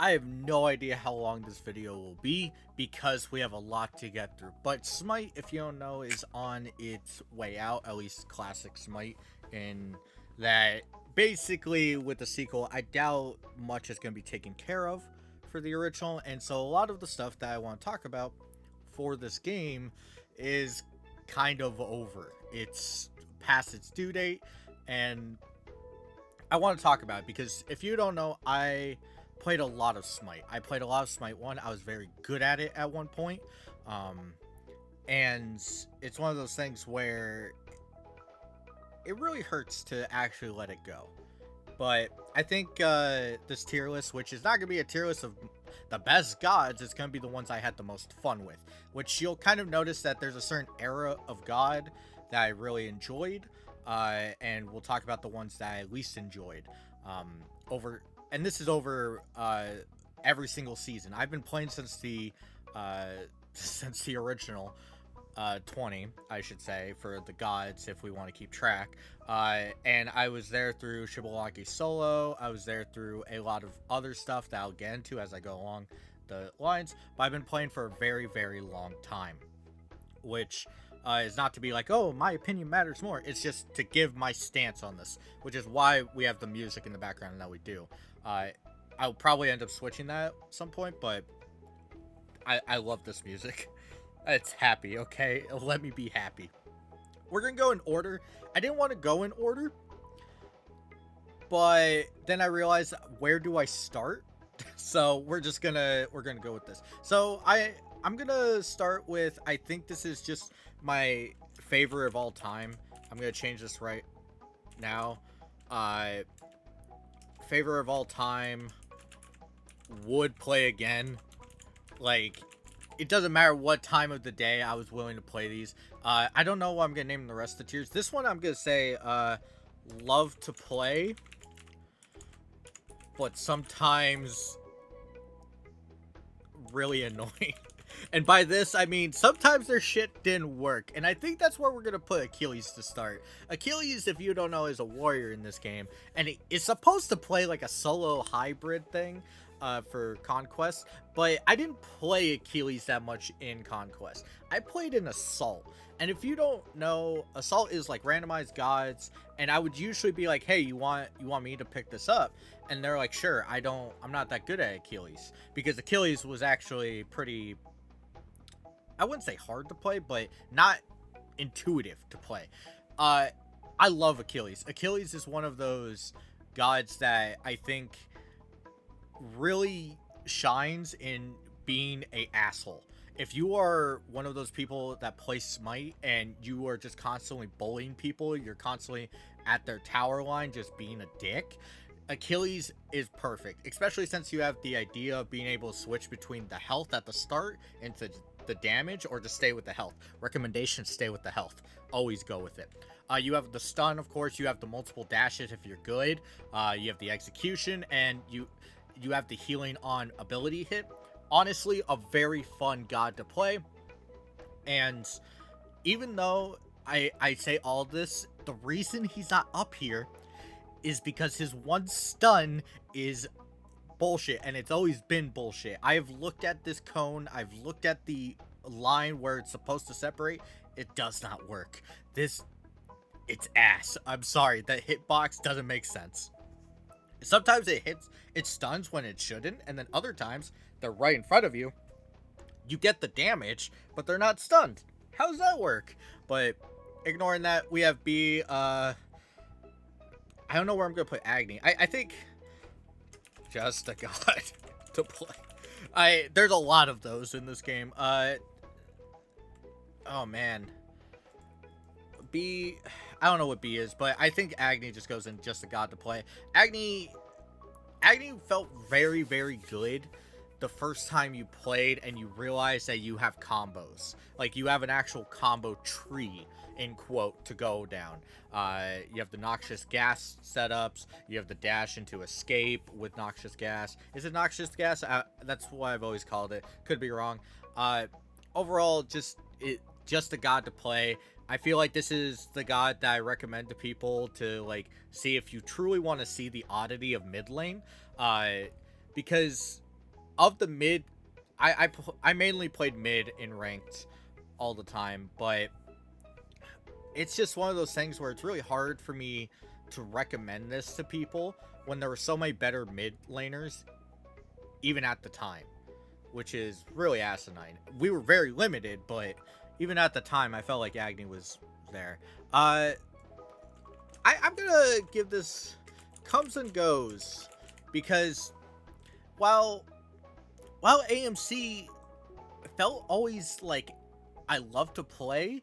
I have no idea how long this video will be because we have a lot to get through. But Smite, if you don't know, is on its way out, at least classic Smite, in that basically with the sequel, I doubt much is going to be taken care of for the original. And so a lot of the stuff that I want to talk about for this game is kind of over. It's past its due date, and I want to talk about it because if you don't know, I played a lot of Smite. I played a lot of Smite 1. I was very good at it at one point. Um, and it's one of those things where it really hurts to actually let it go. But I think this tier list, which is not going to be a tier list of the best gods, it's going to be the ones I had the most fun with. Which you'll kind of notice that there's a certain era of god that I really enjoyed. And we'll talk about the ones that I least enjoyed. And this is over every single season. I've been playing since the original 20, I should say, for the gods, if we want to keep track. And I was there through Shibolaki Solo. I was there through a lot of other stuff that I'll get into as I go along the lines. But I've been playing for a very, very long time, which is not to be like, oh, my opinion matters more. It's just to give my stance on this, which is why we have the music in the background that we do. I'll probably end up switching that at some point, but I love this music. It's happy, okay? Let me be happy. We're gonna go in order. I didn't want to go in order, but then I realized, where do I start? So we're gonna go with this. So I'm gonna start with, I think this is just my favorite of all time. I'm gonna change this right now. Favorite of all time, would play again. Like, it doesn't matter what time of the day, I was willing to play these. I don't know what I'm gonna name the rest of the tiers. This one I'm gonna say love to play, but sometimes really annoying. And by this, I mean sometimes their shit didn't work. And I think that's where we're going to put Achilles to start. Achilles, if you don't know, is a warrior in this game. And he is supposed to play like a solo hybrid thing for Conquest. But I didn't play Achilles that much in Conquest. I played in Assault. And if you don't know, Assault is like randomized gods. And I would usually be like, hey, you want me to pick this up? And they're like, sure, I'm not that good at Achilles. Because Achilles was actually pretty, I wouldn't say hard to play, but not intuitive to play. I love Achilles. Achilles is one of those gods that I think really shines in being a asshole. If you are one of those people that play Smite and you are just constantly bullying people, you're constantly at their tower line just being a dick, Achilles is perfect, especially since you have the idea of being able to switch between the health at the start into the damage, or just stay with the health. Recommendation: stay with the health. Always go with it. You have the stun, of course. You have the multiple dashes if you're good. You have the execution, and you have the healing on ability hit. Honestly, a very fun god to play. And even though I say all this, the reason he's not up here is because his one stun is bullshit, and it's always been bullshit. I've looked at this cone, I've looked at the line where it's supposed to separate. It does not work. It's ass. I'm sorry, that hitbox doesn't make sense. Sometimes it stuns when it shouldn't, and then other times they're right in front of you. You get the damage, but they're not stunned. How does that work? But ignoring that, we have B. I don't know where I'm gonna put Agni. I think just a god to play. There's a lot of those in this game. Oh man, B. I don't know what B is, but I think Agni just goes in just a god to play. Agni felt very, very good the first time you played and you realize that you have combos. Like, you have an actual combo tree, in quote, to go down. You have the noxious gas setups. You have the dash into escape with noxious gas. Is it noxious gas? That's what I've always called it. Could be wrong. Overall, just a god to play. I feel like this is the god that I recommend to people to, like, see if you truly want to see the oddity of mid lane. Because of the mid, I mainly played mid in ranked all the time, but it's just one of those things where it's really hard for me to recommend this to people when there were so many better mid laners, even at the time, which is really asinine. We were very limited, but even at the time, I felt like Agni was there. I'm gonna give this comes and goes, because while AMC felt always like I love to play,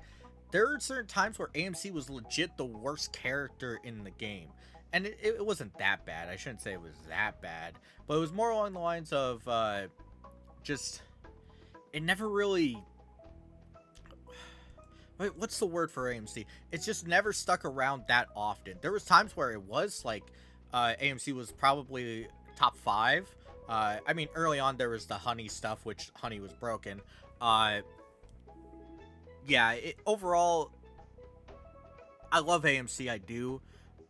there are certain times where AMC was legit the worst character in the game. And it wasn't that bad. I shouldn't say it was that bad. But it was more along the lines of just... It never really... Wait, what's the word for AMC? It's just never stuck around that often. There was times where it was, like, AMC was probably top 5. I mean, early on there was the Honey stuff, which Honey was broken. Yeah, overall, I love AMC, I do,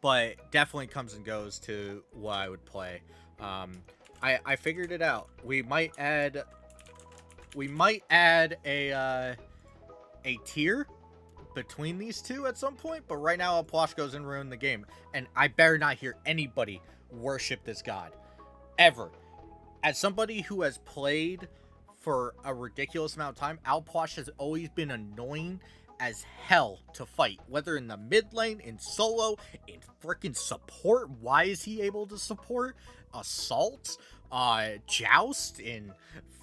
but definitely comes and goes to what I would play. I figured it out. We might add a tier between these two at some point, but right now Alplash goes and ruin the game, and I better not hear anybody worship this god ever. As somebody who has played for a ridiculous amount of time, Alplash has always been annoying as hell to fight, whether in the mid lane, in solo, in freaking support. Why is he able to support assault, joust, in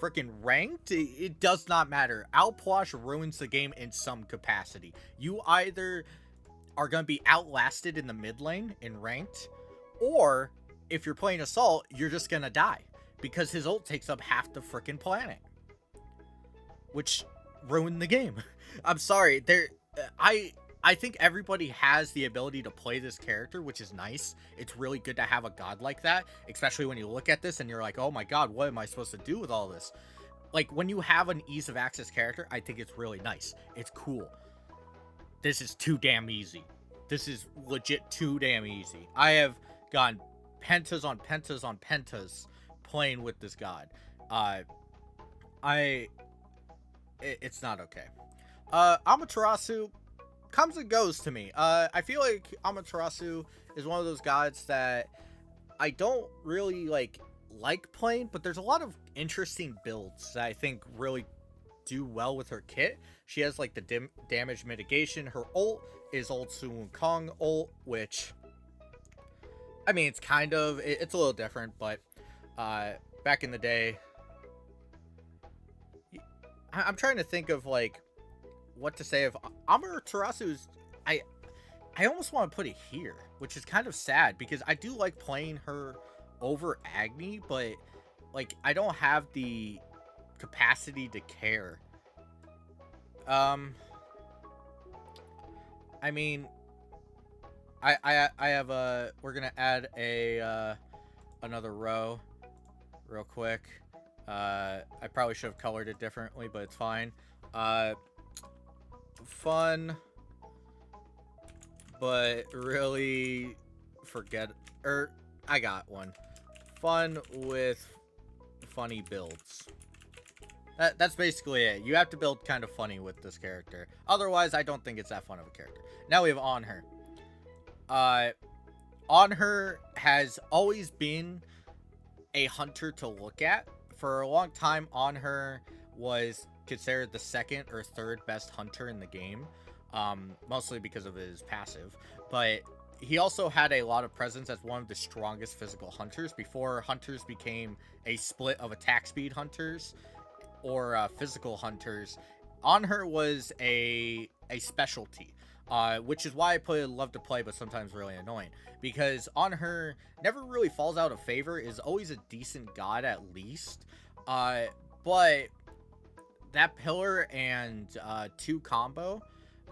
freaking ranked? It does not matter. Alplash ruins the game in some capacity. You either are going to be outlasted in the mid lane in ranked, or if you're playing assault, you're just going to die, because his ult takes up half the freaking planet, which ruined the game. I'm sorry. I think everybody has the ability to play this character, which is nice. It's really good to have a god like that, especially when you look at this and you're like, oh my god, what am I supposed to do with all this? Like, when you have an ease of access character, I think it's really nice. It's cool. This is too damn easy. This is legit too damn easy. I have gone pentas on pentas on pentas playing with this god. It's not okay. Amaterasu comes and goes to me. I feel like Amaterasu is one of those gods that I don't really like playing, but there's a lot of interesting builds that I think really do well with her kit. She has like the damage mitigation. Her ult is old Sun Wukong ult, which, I mean, it's kind of, it's a little different, but back in the day, I'm trying to think of like what to say of Amaterasu's. I almost want to put it here, which is kind of sad, because I do like playing her over Agni, but like I don't have the capacity to care. I mean, I have a, we're gonna add a another row real quick. I probably should have colored it differently, but it's fine. Fun, but really forget, I got one. Fun with funny builds. That's basically it. You have to build kind of funny with this character. Otherwise, I don't think it's that fun of a character. Now we have On Her. On Her has always been a hunter to look at. For a long time, On Her was considered the second or third best hunter in the game, mostly because of his passive, but he also had a lot of presence as one of the strongest physical hunters before hunters became a split of attack speed hunters or physical hunters. On Her was a specialty, which is why I love to play, but sometimes really annoying, because On Her never really falls out of favor, is always a decent god at least, but that pillar and 2 combo,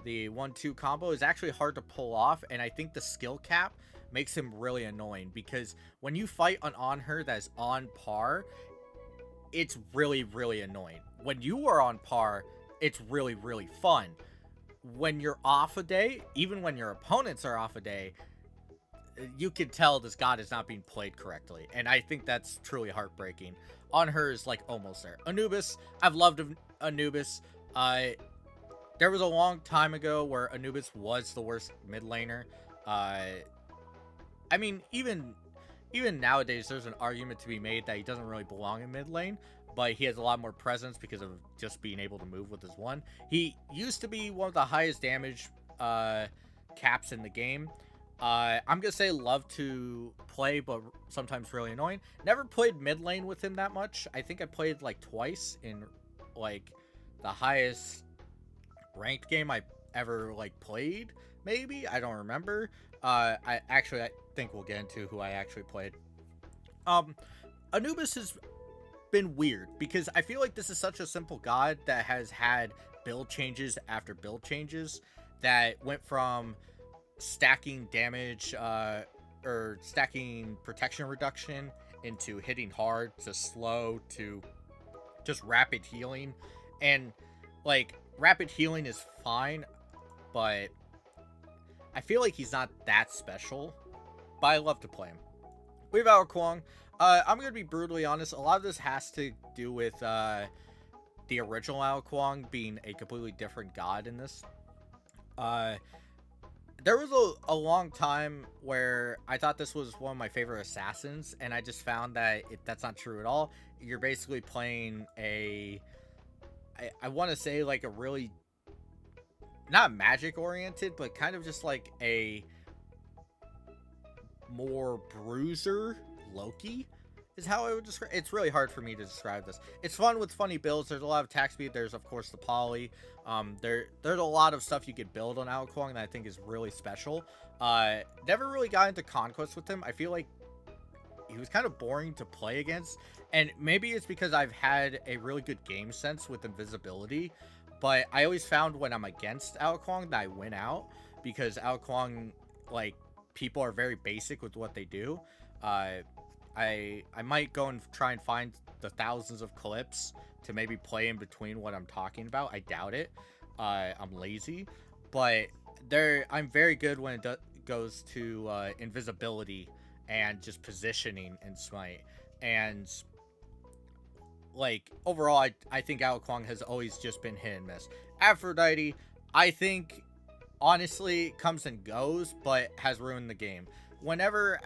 the 1-2 combo, is actually hard to pull off, and I think the skill cap makes him really annoying, because when you fight On Her that's on par, it's really, really annoying. When you are on par, it's really, really fun. When you're off a day, even when your opponents are off a day, you can tell this god is not being played correctly, and I think that's truly heartbreaking. On her is like almost there. Anubis, I've loved Anubis. Uh, there was a long time ago where Anubis was the worst mid laner. Uh, I mean, even nowadays, there's an argument to be made that he doesn't really belong in mid lane, but he has a lot more presence because of just being able to move with his one. He used to be one of the highest damage caps in the game. I'm gonna say love to play, but sometimes really annoying. Never played mid lane with him that much. I think I played like twice in like the highest ranked game I ever like played. Maybe I don't remember. I think we'll get into who I actually played. Um, Anubis has been weird because I feel like this is such a simple god that has had build changes after build changes that went from stacking damage or stacking protection reduction into hitting hard to slow to just rapid healing. And like rapid healing is fine, but I feel like he's not that special, but I love to play him. We have Ao Kuang. I'm going to be brutally honest. A lot of this has to do with the original Ao Kuang being a completely different god in this. There was a long time where I thought this was one of my favorite assassins, and I just found that that's not true at all. You're basically playing I want to say like a really, not magic oriented, but kind of just like a more bruiser Loki is how I would describe. It's really hard for me to describe this. It's fun with funny builds. There's a lot of attack speed. There's of course the poly. There's a lot of stuff you could build on Ao Kuang that I think is really special. Never really got into conquest with him. I feel like he was kind of boring to play against, and maybe it's because I've had a really good game sense with invisibility. But I always found when I'm against Ao Kuang that I win out because Ao Kuang, like, people are very basic with what they do. I might go and try and find the thousands of clips to maybe play in between what I'm talking about. I doubt it. I'm lazy, but I'm very good when it goes to invisibility and just positioning in Smite. And like overall, I think Ao Kuang has always just been hit and miss. Aphrodite, I think honestly comes and goes, but has ruined the game. Whenever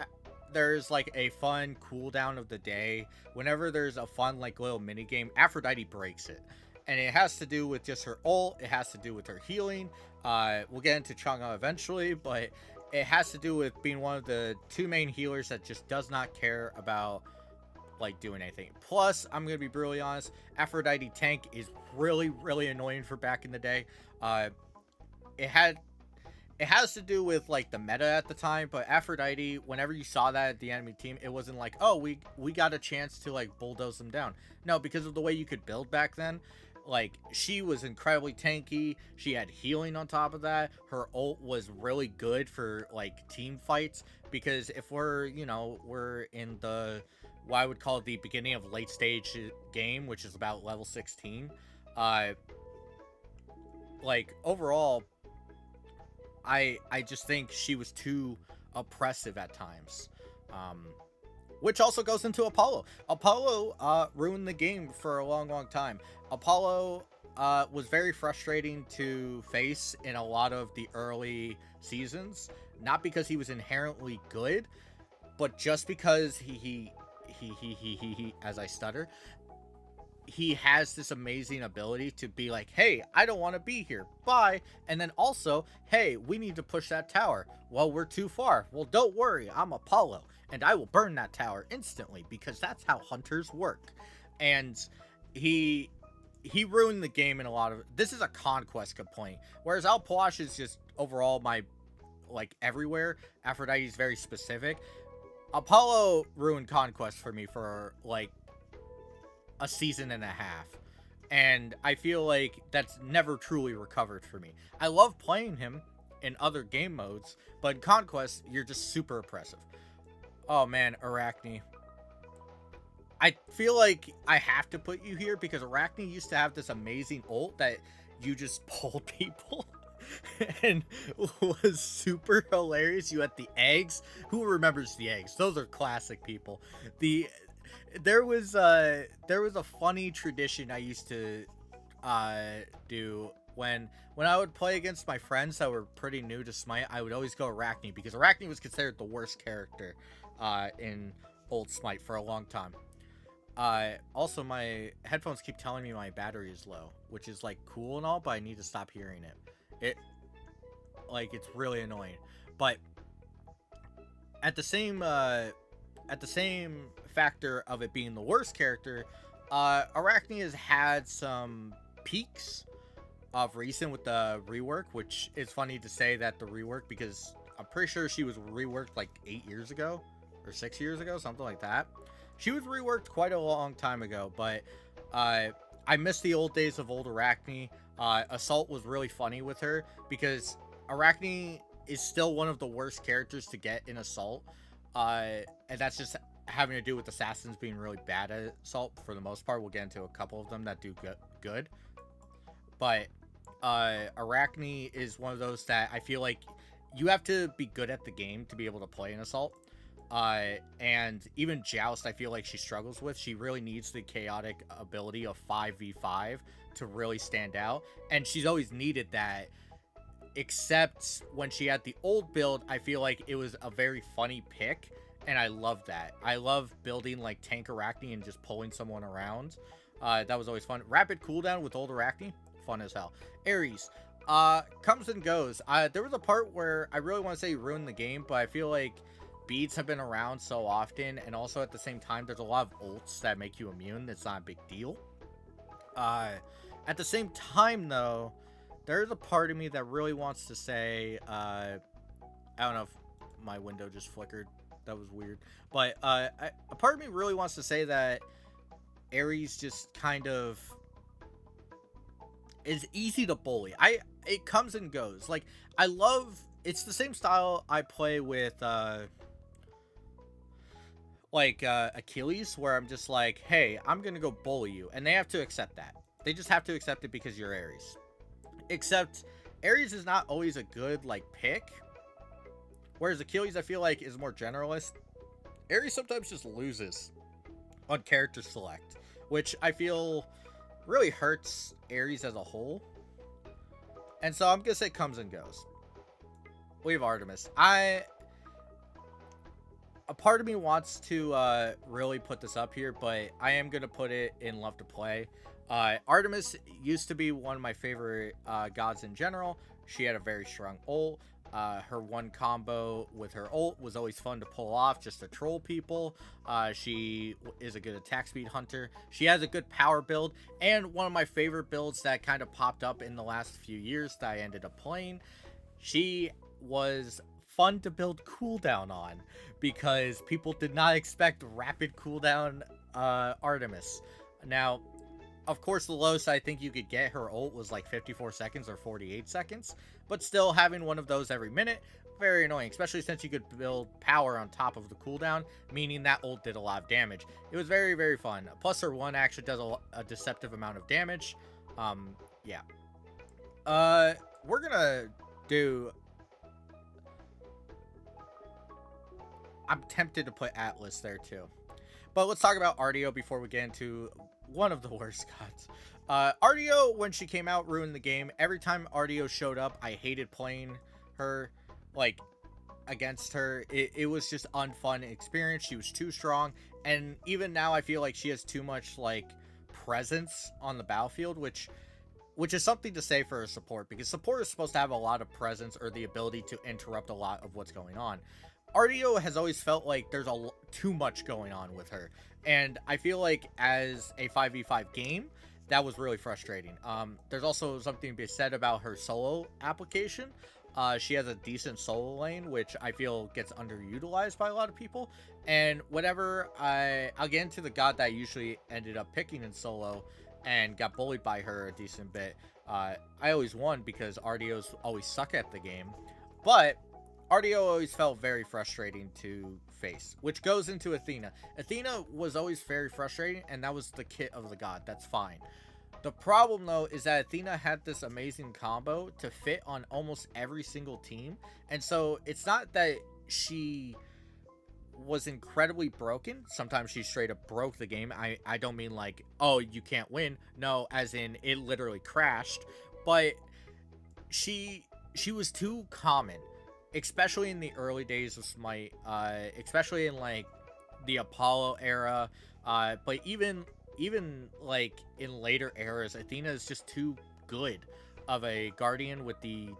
there's like a fun cooldown of the day, whenever there's a fun like little mini game, Aphrodite breaks it, and it has to do with just her ult. It has to do with her healing. We'll get into Chang'e eventually, but it has to do with being one of the two main healers that just does not care about like doing anything. Plus, I'm gonna be brutally honest, Aphrodite tank is really annoying for back in the day. It has to do with like the meta at the time, but Aphrodite, whenever you saw that at the enemy team, it wasn't like, oh, we got a chance to like bulldoze them down. No, because of the way you could build back then, like she was incredibly tanky. She had healing on top of that. Her ult was really good for like team fights, because if we're in the what I would call the beginning of late stage game, which is about level 16, like overall I just think she was too oppressive at times. Which also goes into Apollo. Apollo ruined the game for a long time. Apollo was very frustrating to face in a lot of the early seasons, not because he was inherently good, but just because he as I stutter, he has this amazing ability to be like, hey, I don't want to be here, bye. And then also, hey, we need to push that tower. Well, we're too far. Well, don't worry, I'm Apollo, and I will burn that tower instantly, because that's how hunters work. And he ruined the game in a lot of... This is a conquest complaint, whereas Alpoash is just overall my, like, everywhere. Aphrodite is very specific. Apollo ruined conquest for me for, like, a season and a half, and I feel like that's never truly recovered for me. I love playing him in other game modes, but in Conquest, you're just super oppressive. Oh man, Arachne. I feel like I have to put you here because Arachne used to have this amazing ult that you just pulled people. And was super hilarious. You had the eggs. Who remembers the eggs? Those are classic people. The there was a funny tradition I used to do when I would play against my friends that were pretty new to Smite. I would always go Arachne because Arachne was considered the worst character in old Smite for a long time. Also, my headphones keep telling me my battery is low, which is like cool and all, but I need to stop hearing it. It like it's really annoying. But at the same factor of it being the worst character, Arachne has had some peaks of recent with the rework, which is funny to say that the rework because I'm pretty sure she was reworked like 8 years ago or 6 years ago, something like that. She was reworked quite a long time ago, but I miss the old days of old Arachne. Assault was really funny with her because Arachne is still one of the worst characters to get in Assault, and that's just having to do with assassins being really bad at Assault for the most part. We'll get into a couple of them that do good. But Arachne is one of those that I feel like you have to be good at the game to be able to play an Assault. And even Joust, I feel like she struggles with. She really needs the chaotic ability of 5v5 to really stand out. And she's always needed that. Except when she had the old build, I feel like it was a very funny pick. And I love that. I love building like Tank Arachne and just pulling someone around. That was always fun. Rapid cooldown with old Arachne, fun as hell. Ares, comes and goes. There was a part where I really want to say ruined the game, but I feel like beads have been around so often, and also at the same time, there's a lot of ults that make you immune. That's not a big deal. At the same time, though, there's a part of me that really wants to say, I don't know if my window just flickered. That was weird. But a part of me really wants to say that Ares just kind of is easy to bully. It comes and goes. Like, I love, it's the same style I play with Achilles, where I'm just like, hey, I'm gonna go bully you, and they have to accept that. They just have to accept it because you're Ares. Except Ares is not always a good like pick, whereas Achilles I feel like is more generalist. Ares sometimes just loses on character select, which I feel really hurts Ares as a whole. And so I'm gonna say comes and goes. We have Artemis. A part of me wants to really put this up here, but I am gonna put it in love to play. Artemis used to be one of my favorite gods in general. She had a very strong ult. Her one combo with her ult was always fun to pull off just to troll people. She is a good attack speed hunter. She has a good power build, and one of my favorite builds that kind of popped up in the last few years that I ended up playing. She was fun to build cooldown on because people did not expect rapid cooldown Artemis. Now, of course, the lowest I think you could get her ult was like 54 seconds or 48 seconds. But still, having one of those every minute, very annoying. Especially since you could build power on top of the cooldown, meaning that ult did a lot of damage. It was very, very fun. Plus, her one actually does a deceptive amount of damage. Yeah. We're gonna do... I'm tempted to put Atlas there too. But let's talk about Ardeo before we get into one of the worst gods. Ardeo, when she came out, ruined the game. Every time Ardeo showed up, I hated playing her, like, against her. It was just unfun experience. She was too strong. And even now, I feel like she has too much, like, presence on the battlefield, which is something to say for a support, because support is supposed to have a lot of presence or the ability to interrupt a lot of what's going on. Ardeo has always felt like there's too much going on with her, and I feel like as a 5v5 game, that was really frustrating. There's also something to be said about her solo application. She has a decent solo lane, which I feel gets underutilized by a lot of people, and whenever I'll get into the god that I usually ended up picking in solo and got bullied by her a decent bit, I always won because Ardeos always suck at the game, but Ardeo always felt very frustrating to face, which goes into Athena. Athena was always very frustrating, and that was the kit of the god. That's fine. The problem though is that Athena had this amazing combo to fit on almost every single team, and so it's not that she was incredibly broken. Sometimes she straight up broke the game. I don't mean like, oh, you can't win. No, as in it literally crashed. But she she was too common, especially in the early days of Smite, especially in like the Apollo era, but even like in later eras, Athena is just too good of a guardian with the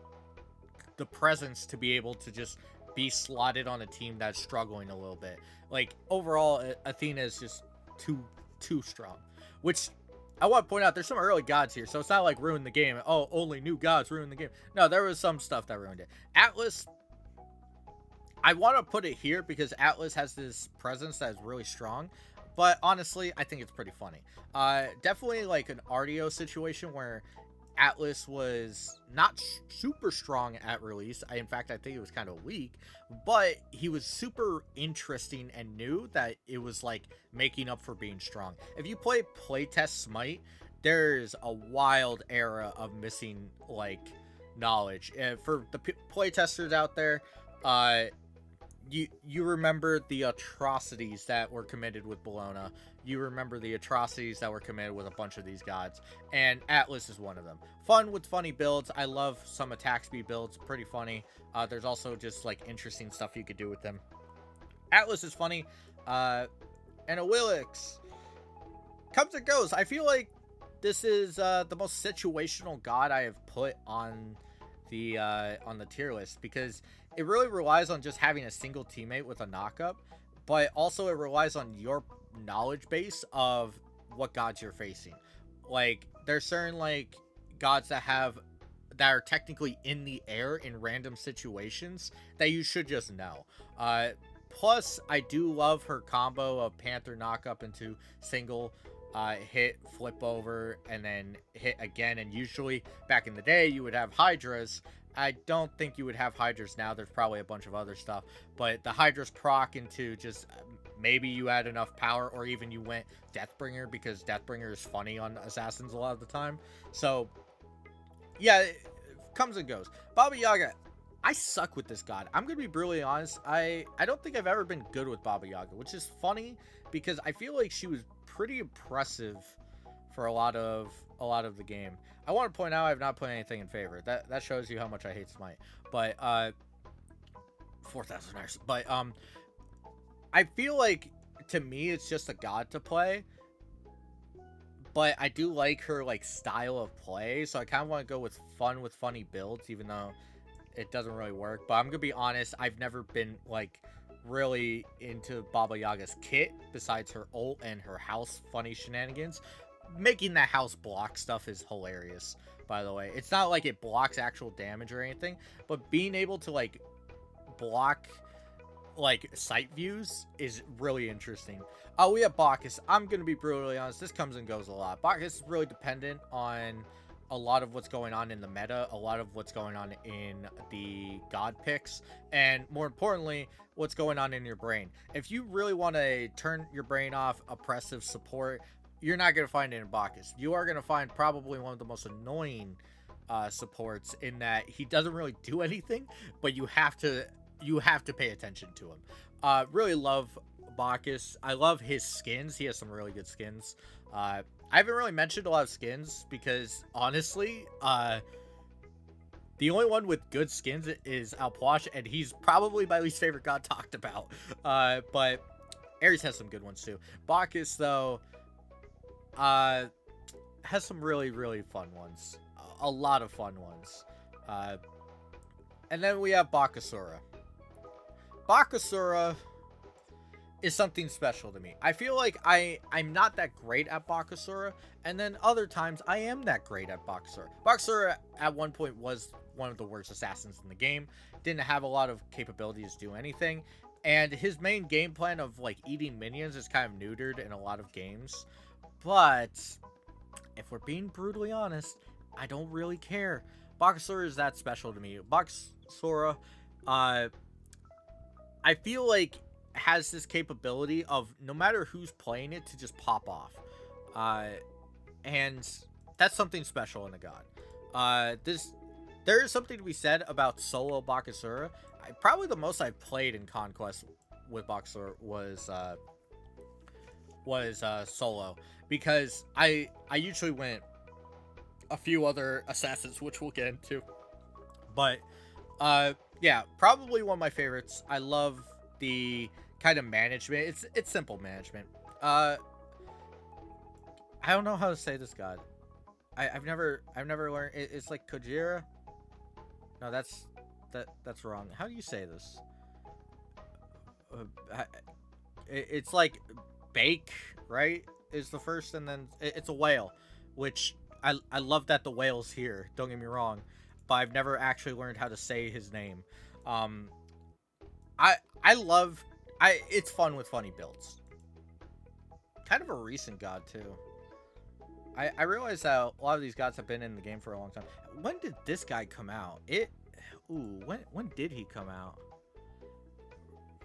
presence to be able to just be slotted on a team that's struggling a little bit. Like overall, Athena is just too strong. Which I want to point out, there's some early gods here, so it's not like ruined the game. Oh, only new gods ruined the game. No, there was some stuff that ruined it. Atlas, I want to put it here because Atlas has this presence that is really strong. But honestly, I think it's pretty funny. Definitely like an RDO situation where Atlas was not super strong at release. In fact, I think it was kind of weak, but he was super interesting and new that it was like making up for being strong. If you play playtest Smite, there's a wild era of missing like knowledge. And for the playtesters out there, you remember the atrocities that were committed with Bologna. You remember the atrocities that were committed with a bunch of these gods, and Atlas is one of them. Fun with funny builds. I love some attack speed builds, pretty funny. There's also just like interesting stuff you could do with them. Atlas is funny, and Awilix comes and goes. I feel like this is the most situational god I have put on the tier list because it really relies on just having a single teammate with a knockup, but also it relies on your knowledge base of what gods you're facing. Like there's certain like gods that are technically in the air in random situations that you should just know. Plus I do love her combo of Panther knockup into single hit, flip over, and then hit again. And usually back in the day you would have Hydras. I don't think you would have Hydras now. There's probably a bunch of other stuff. But the Hydras proc into just maybe you had enough power, or even you went Deathbringer because Deathbringer is funny on Assassins a lot of the time. So, yeah, it comes and goes. Baba Yaga, I suck with this god. I'm going to be brutally honest. I don't think I've ever been good with Baba Yaga, which is funny because I feel like she was pretty impressive for a lot of the game. I want to point out I have not put anything in favor. That shows you how much I hate Smite. But 4,000 hours. But I feel like to me it's just a god to play. But I do like her like style of play, so I kind of want to go with fun with funny builds, even though it doesn't really work. But I'm gonna be honest, I've never been like really into Baba Yaga's kit besides her ult and her house funny shenanigans. Making that house block stuff is hilarious, by the way. It's not like it blocks actual damage or anything, but being able to like block like sight views is really interesting. We have Bacchus. I'm gonna be brutally honest, this comes and goes a lot. Bacchus is really dependent on a lot of what's going on in the meta, a lot of what's going on in the god picks, and more importantly, what's going on in your brain. If you really want to turn your brain off oppressive support, you're not going to find it in Bacchus. You are going to find probably one of the most annoying supports in that he doesn't really do anything, but you have to pay attention to him. Really love Bacchus. I love his skins. He has some really good skins. I haven't really mentioned a lot of skins because honestly, the only one with good skins is Alpwash, and he's probably my least favorite god talked about. But Ares has some good ones too. Bacchus though, has some really, really fun ones. A lot of fun ones. And then we have Bakasura. Bakasura is something special to me. I feel like I'm not that great at Bakasura, and then other times I am that great at Bakasura. Bakasura at one point was one of the worst assassins in the game. Didn't have a lot of capabilities to do anything. And his main game plan of like eating minions is kind of neutered in a lot of games. But if we're being brutally honest, I don't really care. Bakasura is that special to me. Bakasura, I feel like has this capability of no matter who's playing it to just pop off. And That's something special in a god. There is something to be said about solo Bakasura. Probably the most I played in Conquest with Bakasura was solo, because I usually went a few other assassins, which we'll get into. But yeah, probably one of my favorites. I love the kind of management. It's simple management. I don't know how to say this god. I've never learned. It's like Kojira. No, that's wrong. How do you say this? It's like bake, right? Is the first, and then it's a whale, which I love that the whale's here. Don't get me wrong, but I've never actually learned how to say his name. Um, I love it's fun with funny builds. Kind of a recent god too. I realize that a lot of these gods have been in the game for a long time. When did this guy come out? When did he come out?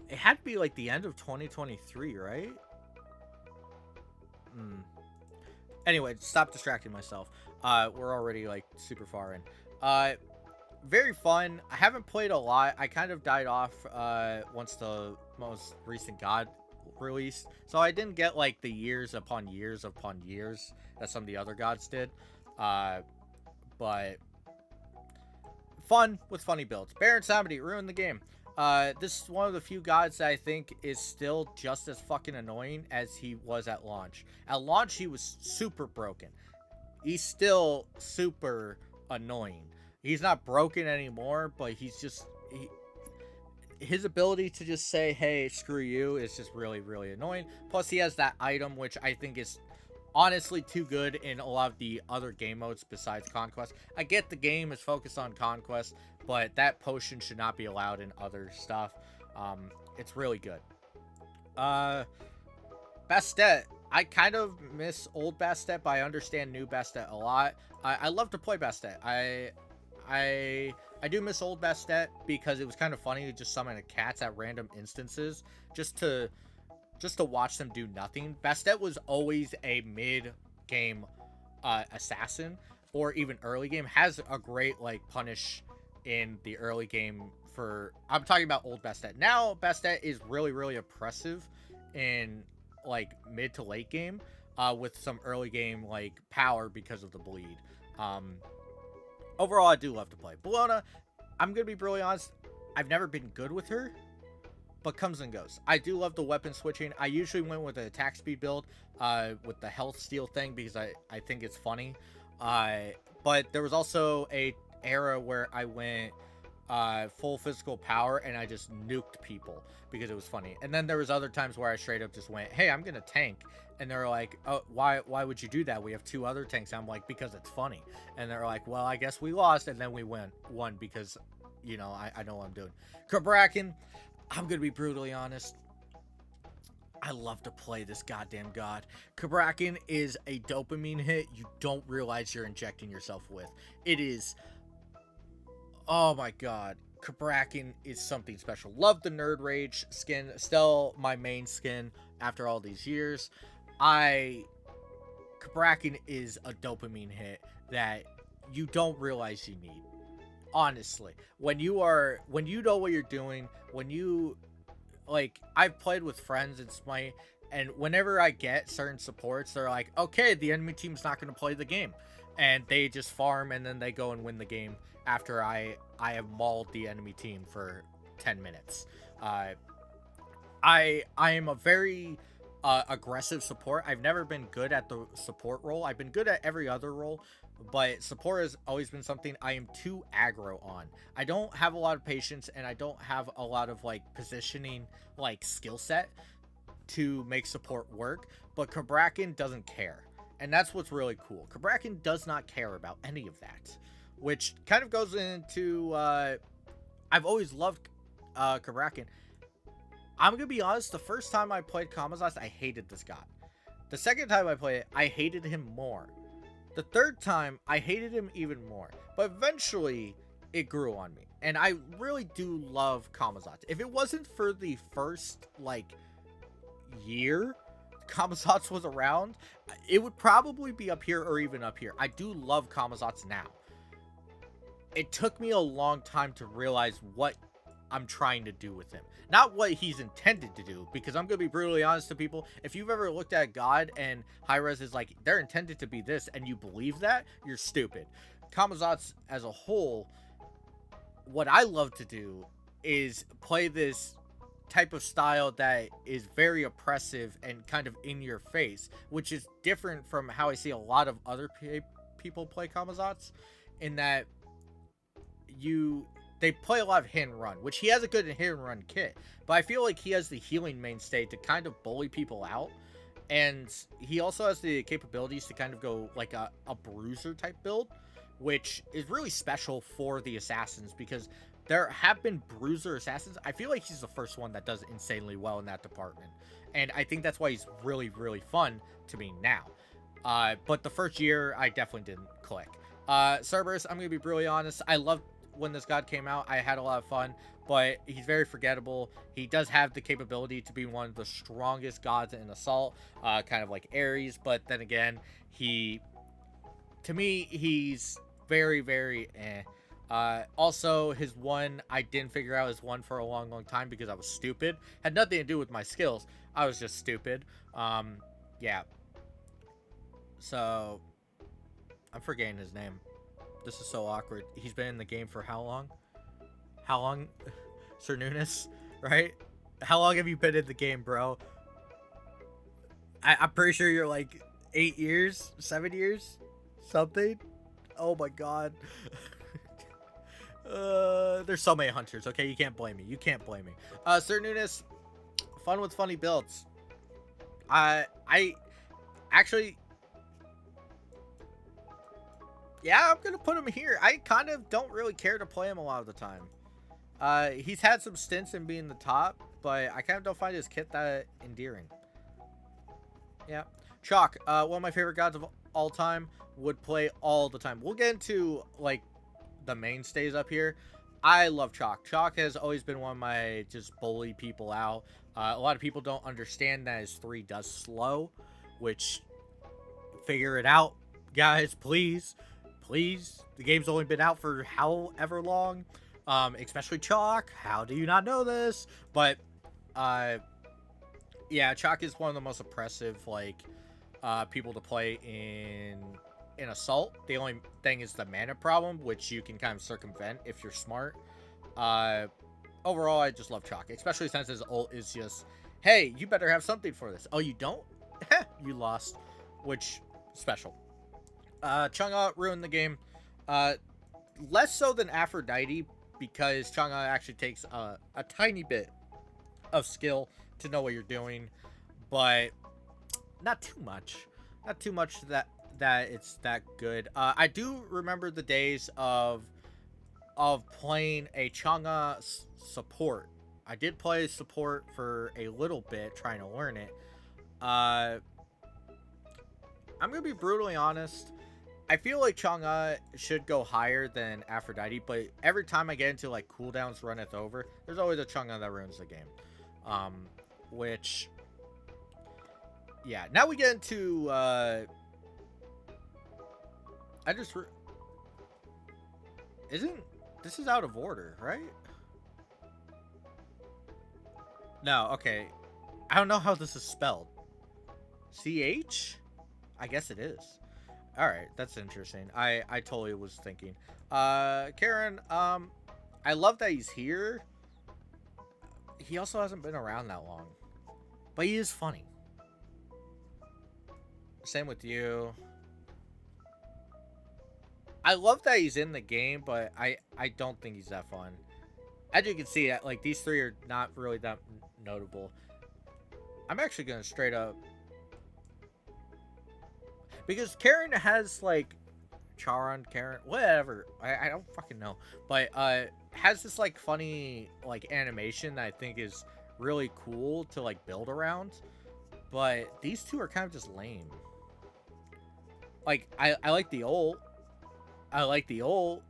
It had to be like the end of 2023, right? Anyway, stop distracting myself. We're already like super far in. Very fun. I haven't played a lot. I kind of died off once the most recent god released, so I didn't get like the years upon years upon years that some of the other gods did. But fun with funny builds. Baron Samedi ruined the game. This is one of the few gods that I think is still just as fucking annoying as he was at launch. At launch, he was super broken. He's still super annoying. He's not broken anymore, but he's just... his ability to just say, hey, screw you, is just really, really annoying. Plus, he has that item, which I think is honestly too good in a lot of the other game modes besides Conquest. I get the game is focused on Conquest, but that potion should not be allowed in other stuff. It's really good. Bastet. I kind of miss old Bastet, but I understand new Bastet a lot. I love to play Bastet. I do miss old Bastet because it was kind of funny to just summon cats at random instances just to watch them do nothing. Bastet was always a mid-game assassin, or even early game. Has a great like punish in the early game for... I'm talking about old Bastet. Now Bastet is really, really oppressive in like mid to late game with some early game like power because of the bleed. Overall, I do love to play Bologna. I'm gonna be really honest, I've never been good with her, but comes and goes. I do love the weapon switching. I usually went with the attack speed build with the health steal thing because I think it's funny. But there was also a era where I went full physical power and I just nuked people because it was funny. And then there was other times where I straight up just went, hey, I'm gonna tank. And they're like, oh, why would you do that? We have 2 other tanks. I'm like, because it's funny. And they're like, well, I guess we lost. And then we won because, you know, I know what I'm doing. Kabrakan, I'm going to be brutally honest. I love to play this goddamn god. Kabrakan is a dopamine hit you don't realize you're injecting yourself with. It is... oh my god. Kabrakan is something special. Love the Nerd Rage skin. Still my main skin after all these years. Kabrakan is a dopamine hit that you don't realize you need. Honestly, when you know what you're doing, when you like, I've played with friends in Smite, and whenever I get certain supports, they're like, okay, the enemy team's not going to play the game, and they just farm and then they go and win the game after I have mauled the enemy team for 10 minutes. I am a very aggressive support. I've never been good at the support role. I've been good at every other role, but support has always been something I am too aggro on. I don't have a lot of patience, and I don't have a lot of like positioning like skill set to make support work, but Kabrakan doesn't care, and that's what's really cool. Kabrakan does not care about any of that, which kind of goes into I've always loved Kabrakan. I'm gonna be honest, the first time I played Kamazas, I hated this god. The second time I played it, I hated him more. The third time, I hated him even more. But eventually, it grew on me. And I really do love Kamazats. If it wasn't for the first, like, year, Kamazats was around, it would probably be up here or even up here. I do love Kamazats now. It took me a long time to realize what I'm trying to do with him. Not what he's intended to do, because I'm going to be brutally honest to people. If you've ever looked at God and Hi-Rez is like, they're intended to be this, and you believe that, you're stupid. Kamazats as a whole, what I love to do is play this type of style that is very oppressive and kind of in your face, which is different from how I see a lot of other people play Kamazats, in that they play a lot of hit and run, which he has a good hit and run kit, but I feel like he has the healing mainstay to kind of bully people out, and he also has the capabilities to kind of go like a bruiser type build, which is really special for the assassins, because there have been bruiser assassins. I feel like he's the first one that does insanely well in that department, and I think that's why he's really, really fun to me now. But the first year, I definitely didn't click. Cerberus, I'm gonna be brutally honest, I loved when this god came out. I had a lot of fun, but he's very forgettable. He does have the capability to be one of the strongest gods in Assault, kind of like Ares, but then again, to me, he's very, very eh. Also, his one, I didn't figure out his one for a long, long time because I was stupid. Had nothing to do with my skills. I was just stupid. Yeah. So, I'm forgetting his name. This is so awkward. He's been in the game for how long? How long? Sir Nunes, right? How long have you been in the game, bro? I'm pretty sure you're like 8 years, 7 years, something. Oh my god. There's so many hunters. Okay, you can't blame me. You can't blame me. Sir Nunes, fun with funny builds. I actually, yeah, I'm gonna put him here. I kind of don't really care to play him a lot of the time. He's had some stints in being the top, but I kind of don't find his kit that endearing. Yeah. Chalk, one of my favorite gods of all time, would play all the time. We'll get into, like, the mainstays up here. I love Chalk. Chalk has always been one of my just bully people out. A lot of people don't understand that his 3 does slow, which, figure it out, guys, please. Please. The game's only been out for however long. Especially Chalk. How do you not know this? But, yeah, Chalk is one of the most oppressive, like, people to play in Assault. The only thing is the mana problem, which you can kind of circumvent if you're smart. Overall, I just love Chalk, especially since his ult is just, hey, you better have something for this. Oh, you don't? You lost, which, special. Chang'e ruined the game. Less so than Aphrodite, because Chang'e actually takes a tiny bit of skill to know what you're doing, but not too much. Not too much that it's that good. I do remember the days of playing a Chang'e support. I did play support for a little bit, trying to learn it. I'm gonna be brutally honest. I feel like Chang'e should go higher than Aphrodite, but every time I get into like cooldowns runneth over, there's always a Chang'e that ruins the game. Which, yeah. Now we get into this is out of order, right? No, okay. I don't know how this is spelled. CH? I guess it is. Alright, that's interesting. I totally was thinking. Karen, I love that he's here. He also hasn't been around that long. But he is funny. Same with you. I love that he's in the game, but I don't think he's that fun. As you can see, like, these 3 are not really that notable. I'm actually gonna straight up, because Karen has, like, Charon, Karen, whatever. I don't fucking know. But, has this, like, funny, like, animation that I think is really cool to, like, build around. But these 2 are kind of just lame. Like, I like the ult. I like the ult.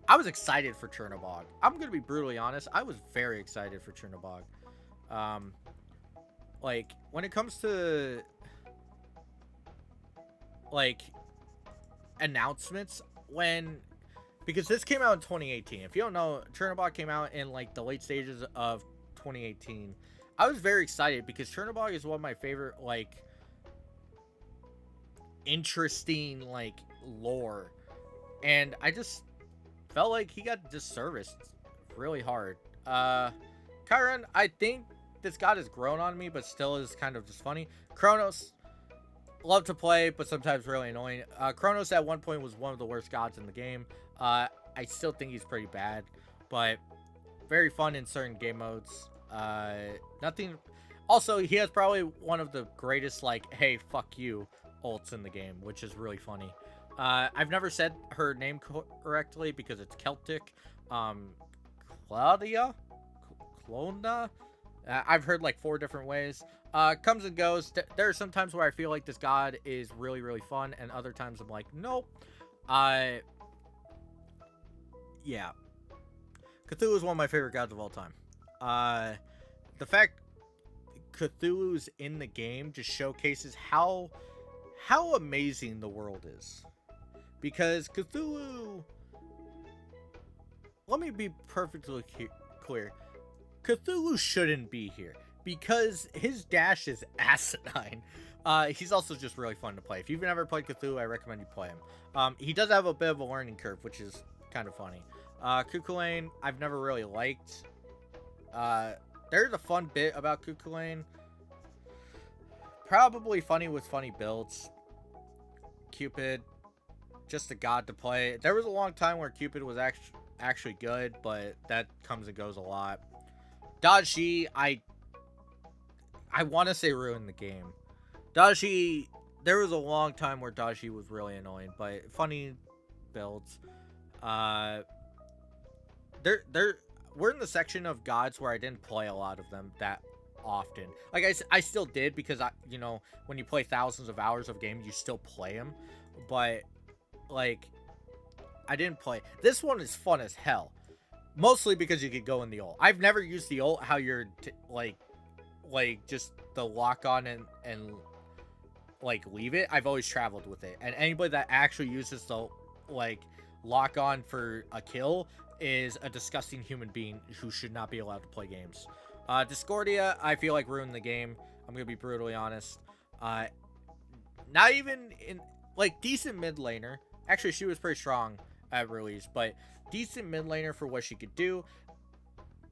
I was excited for Chernobog. I'm going to be brutally honest. I was very excited for Chernobog. like when it comes to like announcements, because this came out in 2018. If you don't know, Chernobog came out in like the late stages of 2018. I was very excited because Chernobog is one of my favorite like interesting like lore, and I just felt like he got disserviced really hard. Chiron, I think this god has grown on me, but still is kind of just funny. Kronos, love to play, but sometimes really annoying. Kronos at one point was one of the worst gods in the game. I still think he's pretty bad, but very fun in certain game modes. Nothing. Also, he has probably one of the greatest like "Hey, fuck you" ults in the game, which is really funny. I've never said her name correctly because it's Celtic. Claudia, Clona. I've heard like 4 different ways. Comes and goes. There are some times where I feel like this god is really, really fun, and other times I'm like, nope. Yeah. Cthulhu is one of my favorite gods of all time. The fact Cthulhu's in the game just showcases how amazing the world is. Because Cthulhu... Let me be perfectly clear. Cthulhu shouldn't be here because his dash is asinine. He's also just really fun to play. If you've never played Cthulhu, I recommend you play him. He does have a bit of a learning curve, which is kind of funny. Cuchulainn, I've never really liked. There's a fun bit about Cuchulainn. Probably funny with funny builds. Cupid, just a god to play. There was a long time where Cupid was actually good, but that comes and goes a lot. Daji, I want to say ruined the game. Daji, there was a long time where Daji was really annoying, but funny builds. We're in the section of gods where I didn't play a lot of them that often. Like I still did because when you play thousands of hours of game, you still play them, but like I didn't play. This one is fun as hell. Mostly because you could go in the ult. I've never used the ult, how you're like just the lock on and like leave it. I've always traveled with it. And anybody that actually uses the like lock on for a kill is a disgusting human being who should not be allowed to play games. Discordia, I feel like ruined the game. I'm gonna be brutally honest. Not even in like decent mid laner. Actually, she was pretty strong at release, but decent mid laner for what she could do.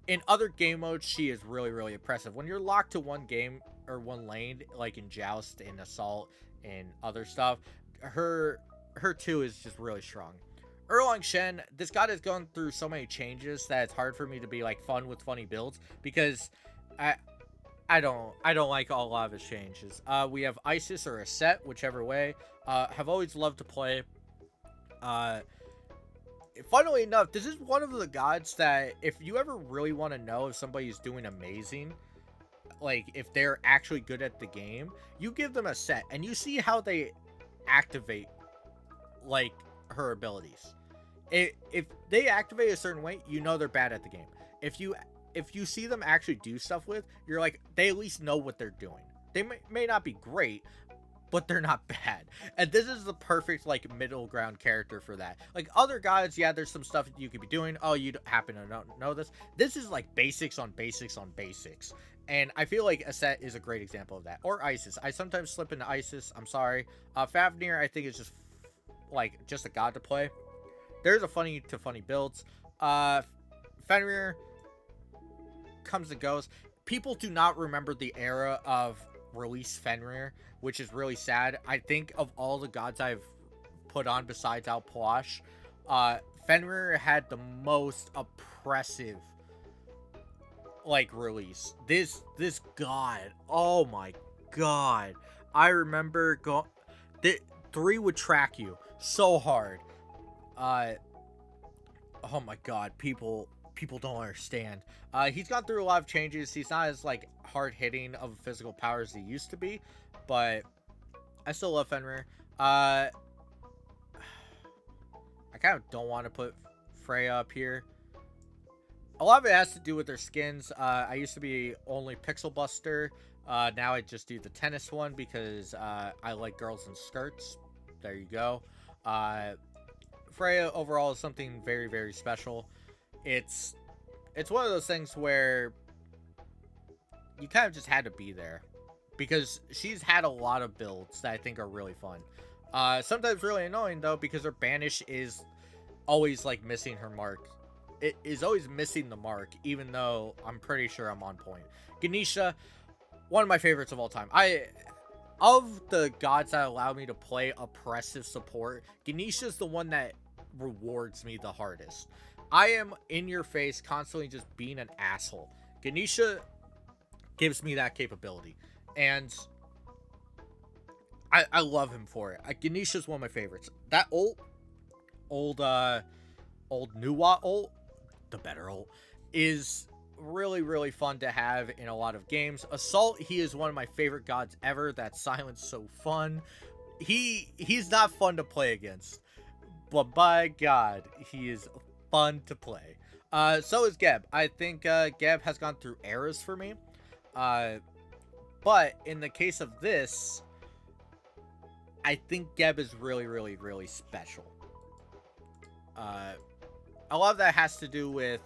In other game modes, she is really, really impressive. When you're locked to one game or one lane, like in Joust, in Assault, and other stuff, her 2 is just really strong. Erlang Shen, this god has gone through so many changes that it's hard for me to be like fun with funny builds because I don't like a lot of his changes. We have Isis or a set, whichever way. Have always loved to play. Funnily enough, this is one of the gods that if you ever really want to know if somebody's doing amazing, like if they're actually good at the game, you give them a set and you see how they activate like her abilities. If they activate a certain way, you know they're bad at the game. If you see them actually do stuff with, you're like, they at least know what they're doing. They may not be great, but they're not bad. And this is the perfect like middle ground character for that. Like other gods, yeah, there's some stuff you could be doing. Oh, you happen to know this. This is like basics on basics on basics. And I feel like Aset is a great example of that. Or Isis. I sometimes slip into Isis. I'm sorry. Fafnir, I think is just like just a god to play. There's a funny to funny builds. Fenrir comes and goes. People do not remember the era of release Fenrir, which is really sad. I think of all the gods I've put on besides Alplash, Fenrir had the most oppressive like release. This god, oh my god, I remember 3 would track you so hard. Oh my god, people don't understand. He's gone through a lot of changes. He's not as like hard hitting of a physical power as he used to be, but I still love Fenrir. I kind of don't want to put Freya up here. A lot of it has to do with their skins. I used to be only Pixel Buster, Now I just do the tennis one because I like girls in skirts. There you go. Uh, Freya overall is something very, very special. It's it's one of those things where you kind of just had to be there because she's had a lot of builds that I think are really fun. Sometimes really annoying though because her banish is always like missing her mark. It is always missing the mark, even though I'm pretty sure I'm on point. Ganesha, one of my favorites of all time. Of the gods that allow me to play oppressive support, Ganesha's the one that rewards me the hardest. I am in your face, constantly just being an asshole. Ganesha gives me that capability, and I love him for it. Ganesha's one of my favorites. That old Nuwa ult, the better ult, is really, really fun to have in a lot of games. Assault, he is one of my favorite gods ever. That silence so fun. He's not fun to play against, but by God, he is fun to play. So is Geb. I think Geb has gone through eras for me. But in the case of this, I think Geb is really, really, really special. A lot of that has to do with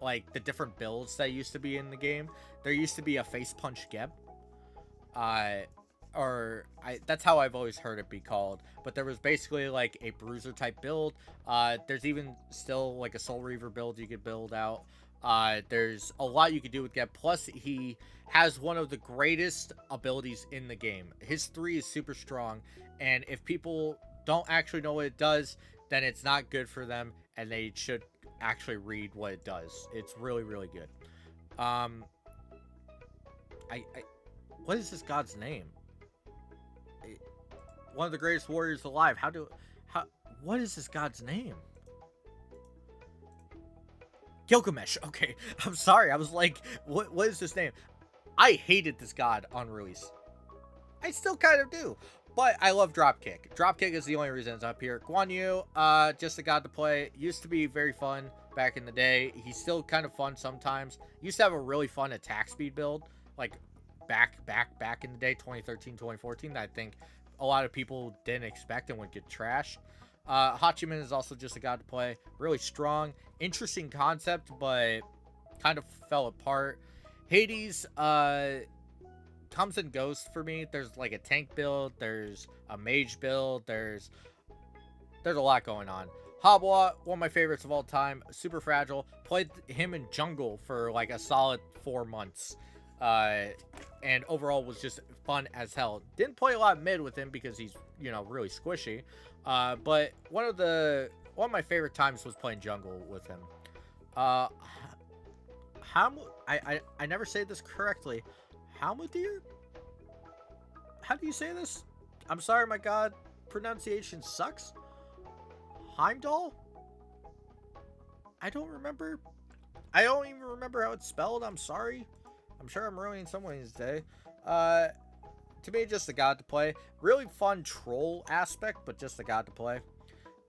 like the different builds that used to be in the game. There used to be a face punch Geb, that's how I've always heard it be called. But there was basically like a bruiser type build. There's even still like a Soul Reaver build you could build out. There's a lot you could do with Geb. Plus, he has one of the greatest abilities in the game. His 3 is super strong, and if people don't actually know what it does, then it's not good for them, and they should actually read what it does. It's really, really good. What is this god's name? One of the greatest warriors alive. What is this god's name? Gilgamesh. Okay, I'm sorry. I was like, what is this name? I hated this god on release. I still kind of do. But I love Dropkick. Dropkick is the only reason it's up here. Guan Yu, just a god to play. Used to be very fun back in the day. He's still kind of fun sometimes. Used to have a really fun attack speed build. Like, back in the day, 2013, 2014. That I think a lot of people didn't expect and would get trashed. Hachiman is also just a god to play. Really strong. Interesting concept, but kind of fell apart. Hades, comes and goes for me. There's like a tank build, there's a mage build, there's a lot going on. Habwa, one of my favorites of all time, super fragile. Played him in jungle for like a solid 4 months, and overall was just fun as hell. Didn't play a lot mid with him because he's, you know, really squishy, but one of my favorite times was playing jungle with him. I never say this correctly. Halmudir? How do you say this? I'm sorry, my god. Pronunciation sucks. Heimdall? I don't remember. I don't even remember how it's spelled. I'm sorry. I'm sure I'm ruining someone's day. To me, just a god to play. Really fun troll aspect, but just a god to play.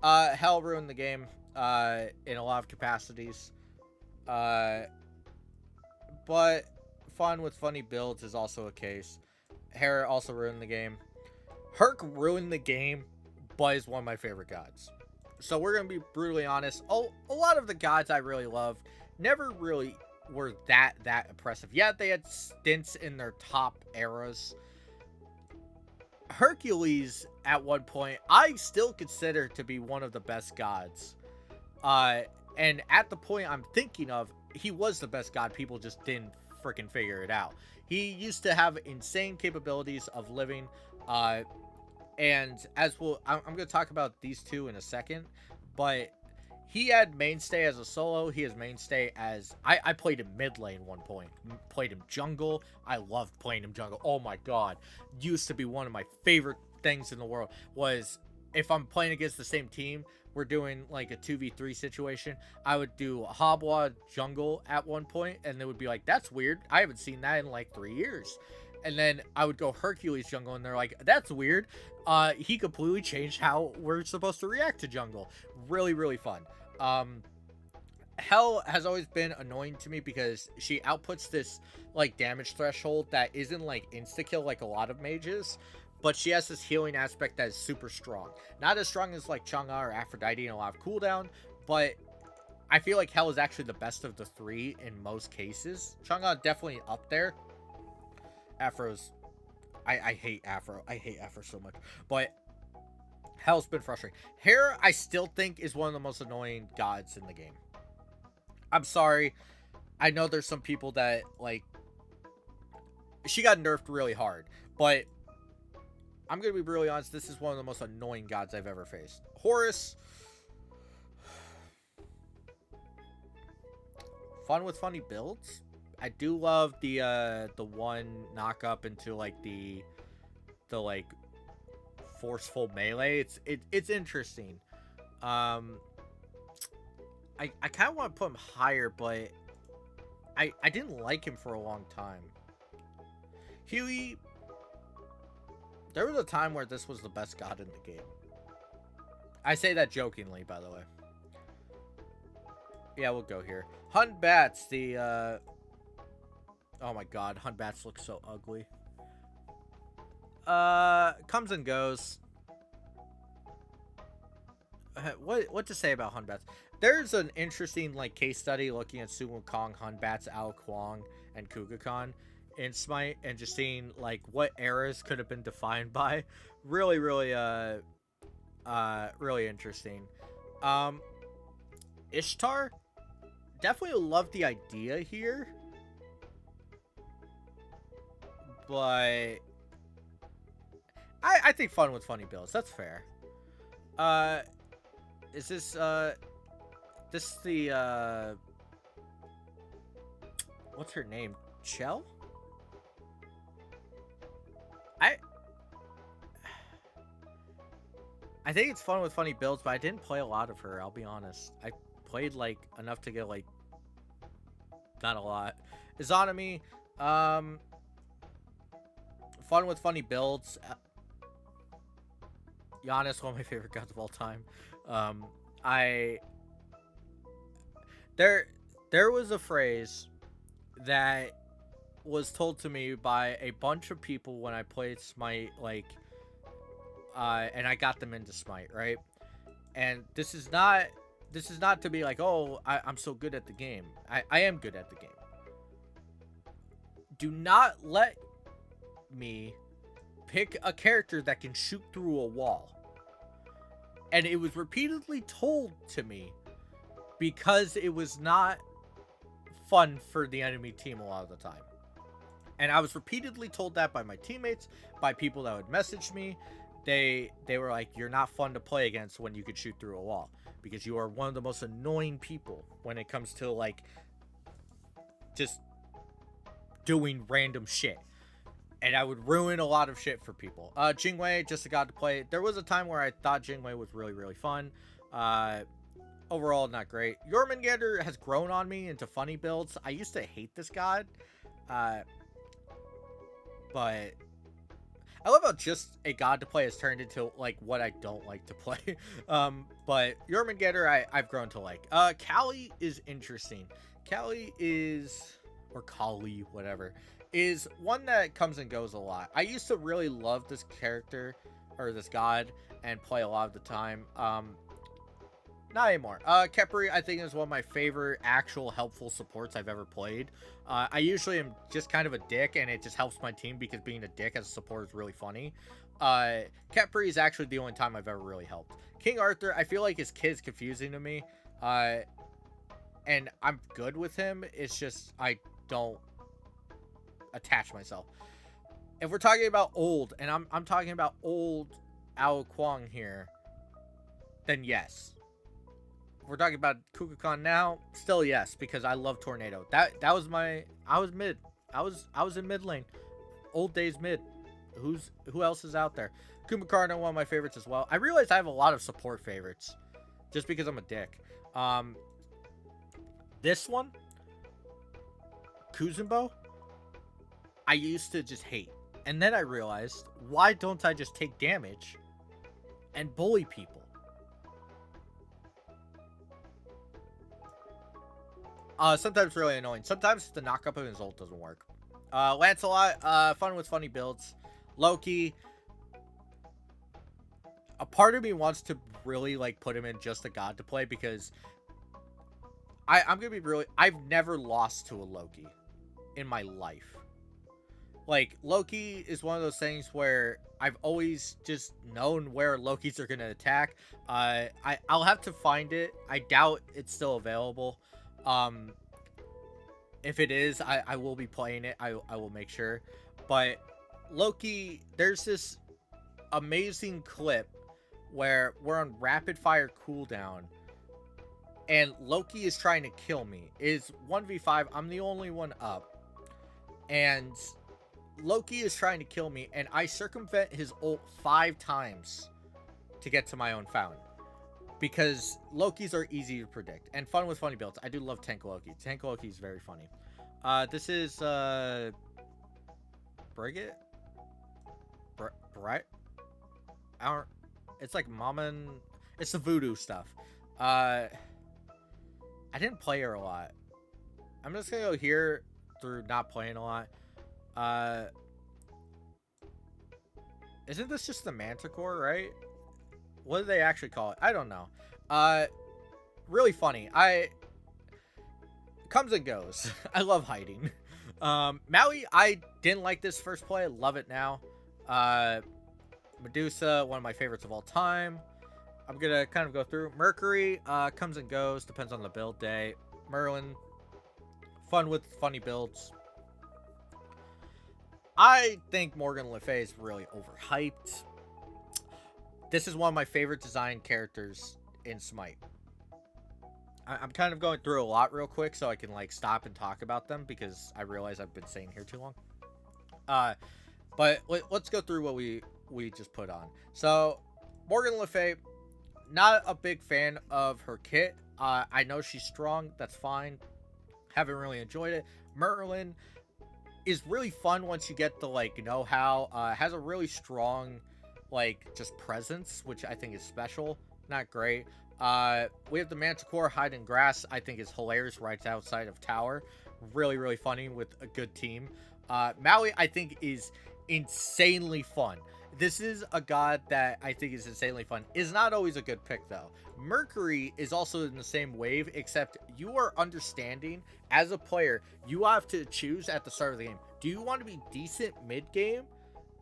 Hell ruined the game in a lot of capacities. But fun with funny builds is also a case. Hera also ruined the game. Herc ruined the game, but is one of my favorite gods. So we're going to be brutally honest. A lot of the gods I really loved never really were that impressive. Yeah, they had stints in their top eras. Hercules, at one point, I still consider to be one of the best gods. And at the point I'm thinking of, he was the best god. People just didn't freaking figure it out. He used to have insane capabilities of living, and I'm going to talk about these two in a second, but he had mainstay as a solo. He has mainstay as I played him mid lane one point, played him jungle. I loved playing him jungle. Oh my god, used to be one of my favorite things in the world. Was if I'm playing against the same team, we're doing like a 2v3 situation, I would do Habwa jungle at one point, and they would be like, that's weird, I haven't seen that in like 3 years. And then I would go Hercules jungle, and they're like, that's weird. He completely changed how we're supposed to react to jungle. Really, really fun. Hell has always been annoying to me because she outputs this like damage threshold that isn't like insta kill like a lot of mages, but she has this healing aspect that is super strong. Not as strong as like Chang'e or Aphrodite in a lot of cooldown, but I feel like Hell is actually the best of the three in most cases. Chang'e definitely up there. Afro's I hate Afro. I hate Afro so much. But Hell's been frustrating. Hera, I still think, is one of the most annoying gods in the game. I'm sorry. I know there's some people that, like, she got nerfed really hard. But I'm going to be really honest. This is one of the most annoying gods I've ever faced. Horus. Fun with funny builds. I do love the one knock up into, like, the like, forceful melee. It's interesting. I kind of want to put him higher, but I didn't like him for a long time. Huey, there was a time where this was the best god in the game. I say that jokingly, by the way. Yeah, we'll go here. Hunt Bats, the oh my god, Hunt Bats looks so ugly. Comes and goes. What to say about Hun Bats? There's an interesting like case study looking at Sun Wukong, Hun Bats, Ao Kuang, and Kukulkan in Smite, and just seeing like what eras could have been defined by. Really, really, really interesting. Ishtar, definitely love the idea here, but I think fun with funny builds. That's fair. Is this this the what's her name? Chell? I think it's fun with funny builds, but I didn't play a lot of her, I'll be honest. I played like enough to get like not a lot. Isonomy, fun with funny builds. Giannis, one of my favorite gods of all time. There was a phrase that was told to me by a bunch of people when I played Smite, like, and I got them into Smite, right? And this is not to be like, oh, I'm so good at the game. I am good at the game. Do not let me pick a character that can shoot through a wall. And it was repeatedly told to me because it was not fun for the enemy team a lot of the time. And I was repeatedly told that by my teammates, by people that would message me. They were like, you're not fun to play against when you could shoot through a wall, because you are one of the most annoying people when it comes to like just doing random shit. And I would ruin a lot of shit for people. Jingwei, just a god to play. There was a time where I thought Jingwei was really, really fun. Overall, not great. Jormungandr has grown on me into funny builds. I used to hate this god. But I love how just a god to play has turned into like what I don't like to play. But Jormungandr I've grown to like. Kali is interesting. Kali is, or Kali, whatever, is one that comes and goes a lot. I used to really love this character, or this god, and play a lot of the time. Not anymore. Khepri, I think, is one of my favorite actual helpful supports I've ever played. I usually am just kind of a dick, and it just helps my team because being a dick as a support is really funny. Khepri is actually the only time I've ever really helped. King Arthur, I feel like his kid's confusing to me. And I'm good with him. It's just I don't attach myself. If we're talking about old, and I'm talking about old Ao Kuang here, then yes. If we're talking about Kukulkan now, still yes, because I love Tornado. That was my, I was mid. I was in mid lane. Old days mid. Who else is out there? Kumakarno, one of my favorites as well. I realize I have a lot of support favorites just because I'm a dick. This one, Kuzumbo, I used to just hate. And then I realized, why don't I just take damage and bully people? Sometimes really annoying. Sometimes the knockup of his ult doesn't work. Lancelot, fun with funny builds. Loki, a part of me wants to really like put him in just a god to play because I'm gonna be really. I've never lost to a Loki in my life. Like, Loki is one of those things where I've always just known where Lokis are going to attack. I'll have to find it. I doubt it's still available. Um, if it is, I will be playing it. I will make sure. But Loki, there's this amazing clip where we're on rapid fire cooldown and Loki is trying to kill me. It's 1v5. I'm the only one up. And Loki is trying to kill me, and I circumvent his ult 5 times to get to my own fountain. Because Lokis are easy to predict. And fun with funny builds. I do love Tank Loki. Tank Loki is very funny. This is, Brigit? Right? It's like Mammon. It's the voodoo stuff. I didn't play her a lot. I'm just gonna go here through not playing a lot. Isn't this just the Manticore, right? What do they actually call it? I don't know. Really funny. Comes and goes. I love hiding. Maui, I didn't like this first play. I love it now. Medusa, one of my favorites of all time. I'm gonna kind of go through. Mercury, comes and goes. Depends on the build day. Merlin, fun with funny builds. I think Morgan Le Fay is really overhyped. This is one of my favorite design characters in Smite. I'm kind of going through a lot real quick so I can like stop and talk about them because I realize I've been saying here too long. But let's go through what we just put on. So Morgan Le Fay, not a big fan of her kit. I know she's strong. That's fine. Haven't really enjoyed it. Merlin is really fun once you get the like know-how. Has a really strong like just presence, which I think is special. Not great. We have the Manticore hide in grass. I think is hilarious right outside of tower. Really funny with a good team. Maui I think is insanely fun. This is a god that I think is insanely fun. Is not always a good pick though. Mercury is also in the same wave, except you are understanding as a player, you have to choose at the start of the game. Do you want to be decent mid-game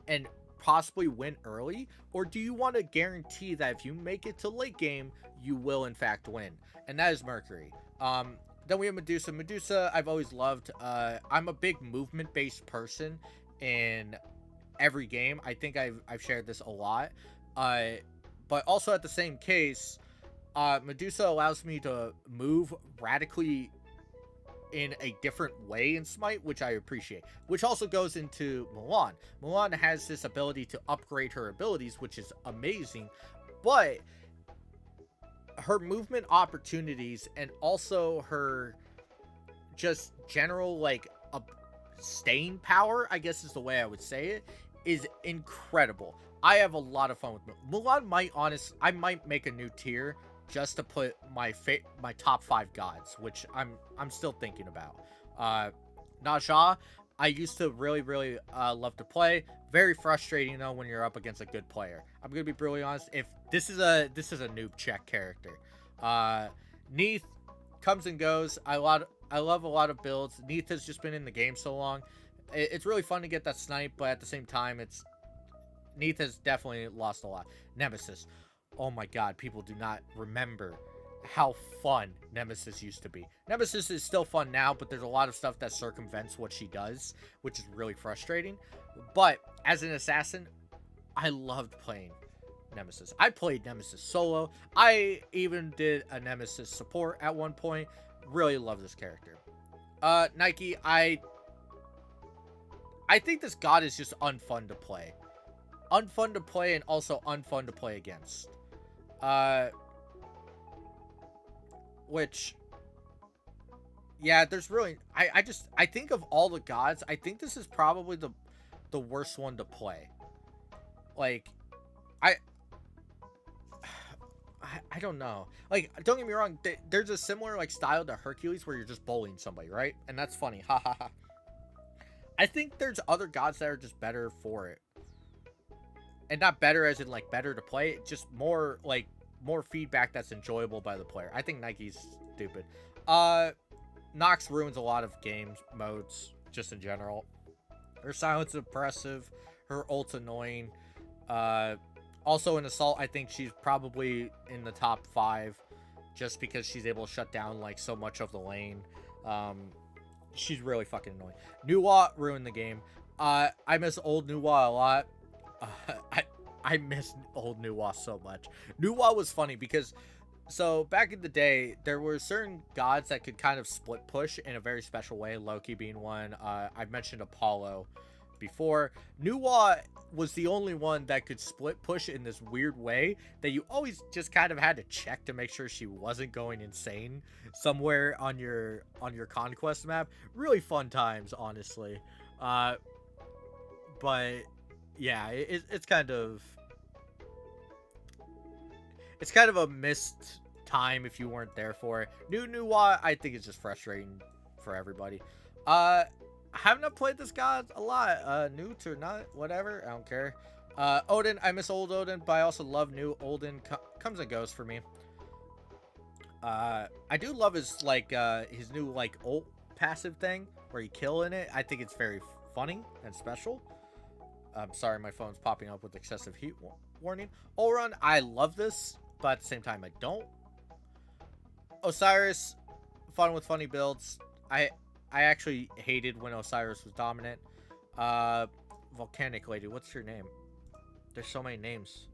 and possibly win early? Or do you want to guarantee that if you make it to late game, you will in fact win? And that is Mercury. Then we have Medusa. Medusa, I've always loved. I'm a big movement-based person in every game. I think I've shared this a lot. But also at the same case, Medusa allows me to move radically in a different way in Smite, which I appreciate. Which also goes into Mulan. Mulan has this ability to upgrade her abilities, which is amazing. But her movement opportunities and also her just general like staying power, I guess is the way I would say it, is incredible. I have a lot of fun with Mulan. I might make a new tier just to put my top 5 gods, which I'm still thinking about. Naja, I used to really love to play. Very frustrating though when you're up against a good player. I'm gonna be brutally honest. If this is a noob check character. Neith comes and goes. I love a lot of builds. Neith has just been in the game so long. It's really fun to get that snipe, but at the same time, Neith has definitely lost a lot. Nemesis. Oh my god, people do not remember how fun Nemesis used to be. Nemesis is still fun now, but there's a lot of stuff that circumvents what she does, which is really frustrating. But as an assassin, I loved playing Nemesis. I played Nemesis solo. I even did a Nemesis support at one point. Really love this character. Nike, I think this god is just unfun to play. Unfun to play and also unfun to play against. Which, yeah, there's really, I think of all the gods, I think this is probably the worst one to play. Like, I I don't know. Like, don't get me wrong. There's a similar like style to Hercules where you're just bullying somebody, right? And that's funny. Ha ha ha. I think there's other gods that are just better for it, and not better as in like better to play. Just more like more feedback that's enjoyable by the player. I think Nike's stupid. Nox ruins a lot of games modes just in general. Her silence is oppressive. Her ult's annoying. Uh, Also in Assault, I think she's probably in the top 5 just because she's able to shut down like so much of the lane. She's really fucking annoying. Nuwa ruined the game. I miss old Nuwa a lot. I miss old Nuwa so much. Nuwa was funny because so back in the day, there were certain gods that could kind of split push in a very special way. Loki being one. I mentioned Apollo before. Nuwa was the only one that could split push in this weird way that you always just kind of had to check to make sure she wasn't going insane somewhere on your conquest map. Really fun times, honestly. But yeah, it's kind of a missed time if you weren't there for it. Nuwa, I think it's just frustrating for everybody. I haven't played this god a lot. New or not, whatever, I don't care. Odin, I miss old Odin, but I also love new Odin. Comes and goes for me. I do love his like his new like ult passive thing where you kill in it. I think it's very funny and special. I'm sorry, my phone's popping up with excessive heat warning. Olrun, I love this, but at the same time, I don't. Osiris, fun with funny builds. I actually hated when Osiris was dominant. Volcanic lady, what's your name? There's so many names.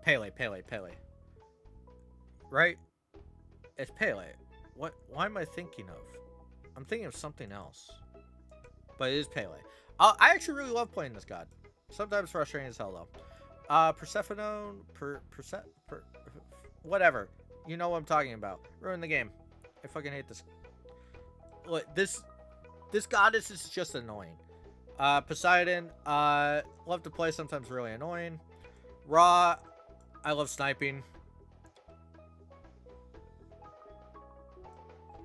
Pele. Right? It's Pele. What? Why am I thinking of? I'm thinking of something else. But it is Pele. I actually really love playing this god. Sometimes frustrating as hell though. Persephone, whatever. You know what I'm talking about. Ruin the game. I fucking hate this. Look, this goddess is just annoying. Poseidon, love to play, sometimes really annoying. Ra, I love sniping.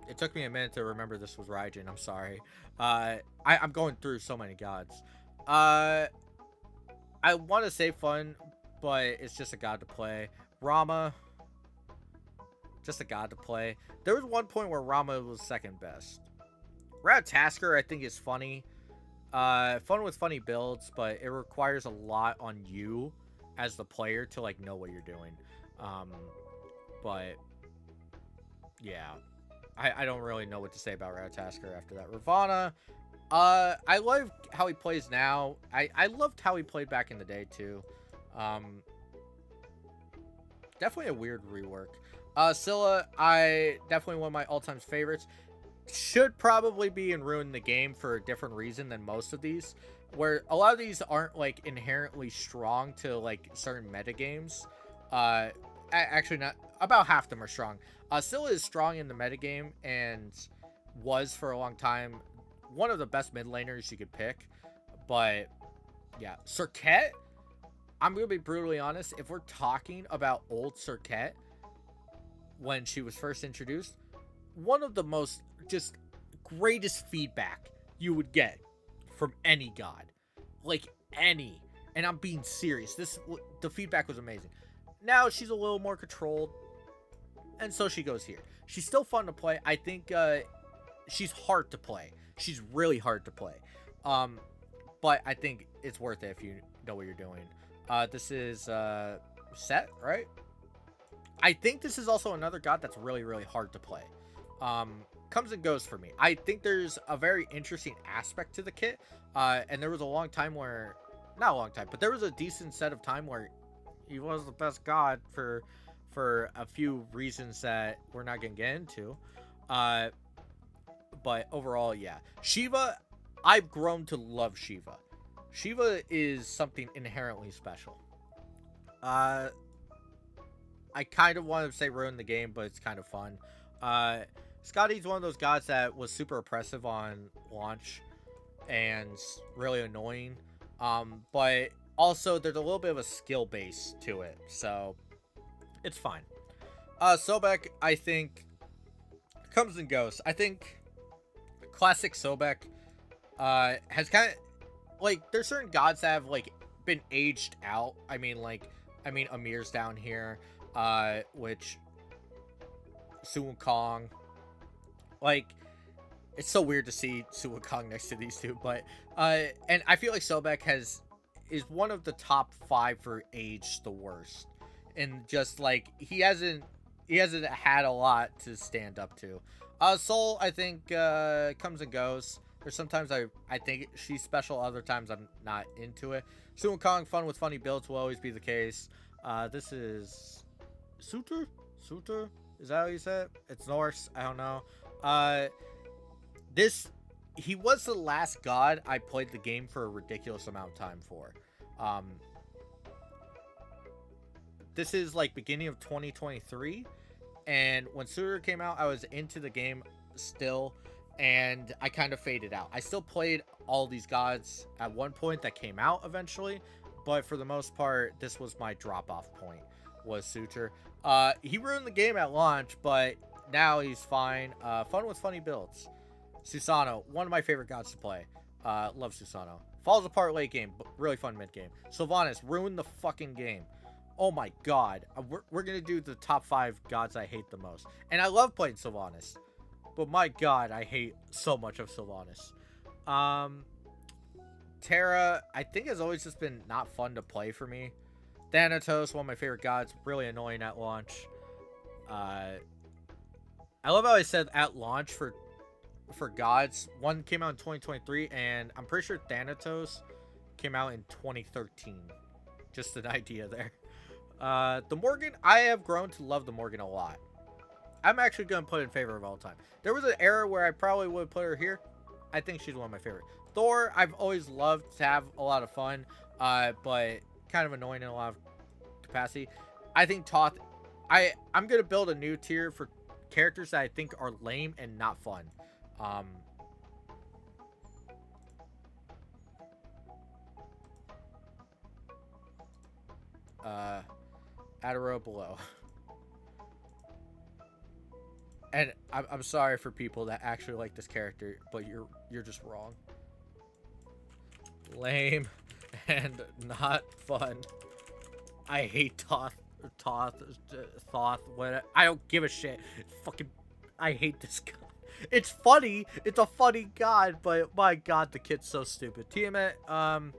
It took me a minute to remember this was Raijin, I'm sorry. I'm going through so many gods. I want to say fun, but it's just a god to play. Rama, just a god to play. There was one point where Rama was second best. Ratatasker, I think, is funny. Fun with funny builds, but it requires a lot on you as the player to like know what you're doing. But yeah, I don't really know what to say about Ratatasker after that. Ravana, I love how he plays now. I loved how he played back in the day too. Definitely a weird rework. Scylla, definitely one of my all-time favorites. Should probably be in Ruin the Game for a different reason than most of these, where a lot of these aren't like inherently strong to like certain metagames. Actually not, about half of them are strong. Scylla is strong in the metagame and was for a long time one of the best mid laners you could pick. But yeah, Serket, I'm gonna be brutally honest, if we're talking about old Serket when she was first introduced, one of the most just greatest feedback you would get from any god, like any, and I'm being serious, the feedback was amazing. Now she's a little more controlled, and so she goes here. She's still fun to play. I think she's hard to play. She's really hard to play, but I think it's worth it if you know what you're doing. This is Set, right? I think this is also another god that's really, really hard to play. Comes and goes for me. I think there's a very interesting aspect to the kit, and there was a long time where, not a long time, but there was a decent set of time where he was the best god for a few reasons that we're not gonna get into. But overall, yeah. Shiva, I've grown to love Shiva. Shiva is something inherently special. I kind of want to say ruin the game, but it's kind of fun. Scotty's one of those gods that was super oppressive on launch and really annoying. But also there's a little bit of a skill base to it. So It's fine. Sobek, I think, comes and goes. I think classic Sobek has kind of, like, there's certain gods that have, like, been aged out. Amir's down here, which, Suwon Kong, like, it's so weird to see Suwon Kong next to these two, but, and I feel like Sobek is one of the top 5 for age the worst. And just, like, he hasn't had a lot to stand up to. Soul, I think, comes and goes. There's sometimes I think she's special, other times I'm not into it. Suwon Kong, fun with funny builds, will always be the case. This is Suter? Suter? Is that how you say it? It's Norse. I don't know. He was the last god I played the game for a ridiculous amount of time for. This is like beginning of 2023, and when Suter came out, I was into the game still, and I kind of faded out. I still played all these gods at one point that came out eventually, but for the most part, this was my drop-off point, was Suter. He ruined the game at launch, but now he's fine. Fun with funny builds. Susanoo, one of my favorite gods to play. Love Susanoo. Falls apart late game, but really fun mid game. Sylvanas, ruined the fucking game. Oh my god. We're gonna do the top 5 gods I hate the most. And I love playing Sylvanas, but my god, I hate so much of Sylvanas. Terra, I think, has always just been not fun to play for me. Thanatos, one of my favorite gods, really annoying at launch. I love how I said at launch for gods. One came out in 2023, and I'm pretty sure Thanatos came out in 2013. Just an idea there. The Morgan, I have grown to love the Morgan a lot. I'm actually going to put in favor of all time. There was an era where I probably would put her here. I think she's one of my favorite. Thor, I've always loved to have a lot of fun, but kind of annoying in a lot of capacity. I think Toth, I'm going to build a new tier for characters that I think are lame and not fun. Adaro below. And I'm sorry for people that actually like this character, but you're just wrong. Lame and not fun. I hate Thoth, what, I don't give a shit. Fucking, I hate this guy. It's funny. It's a funny god, but my god, the kid's so stupid. Tiamat, I'm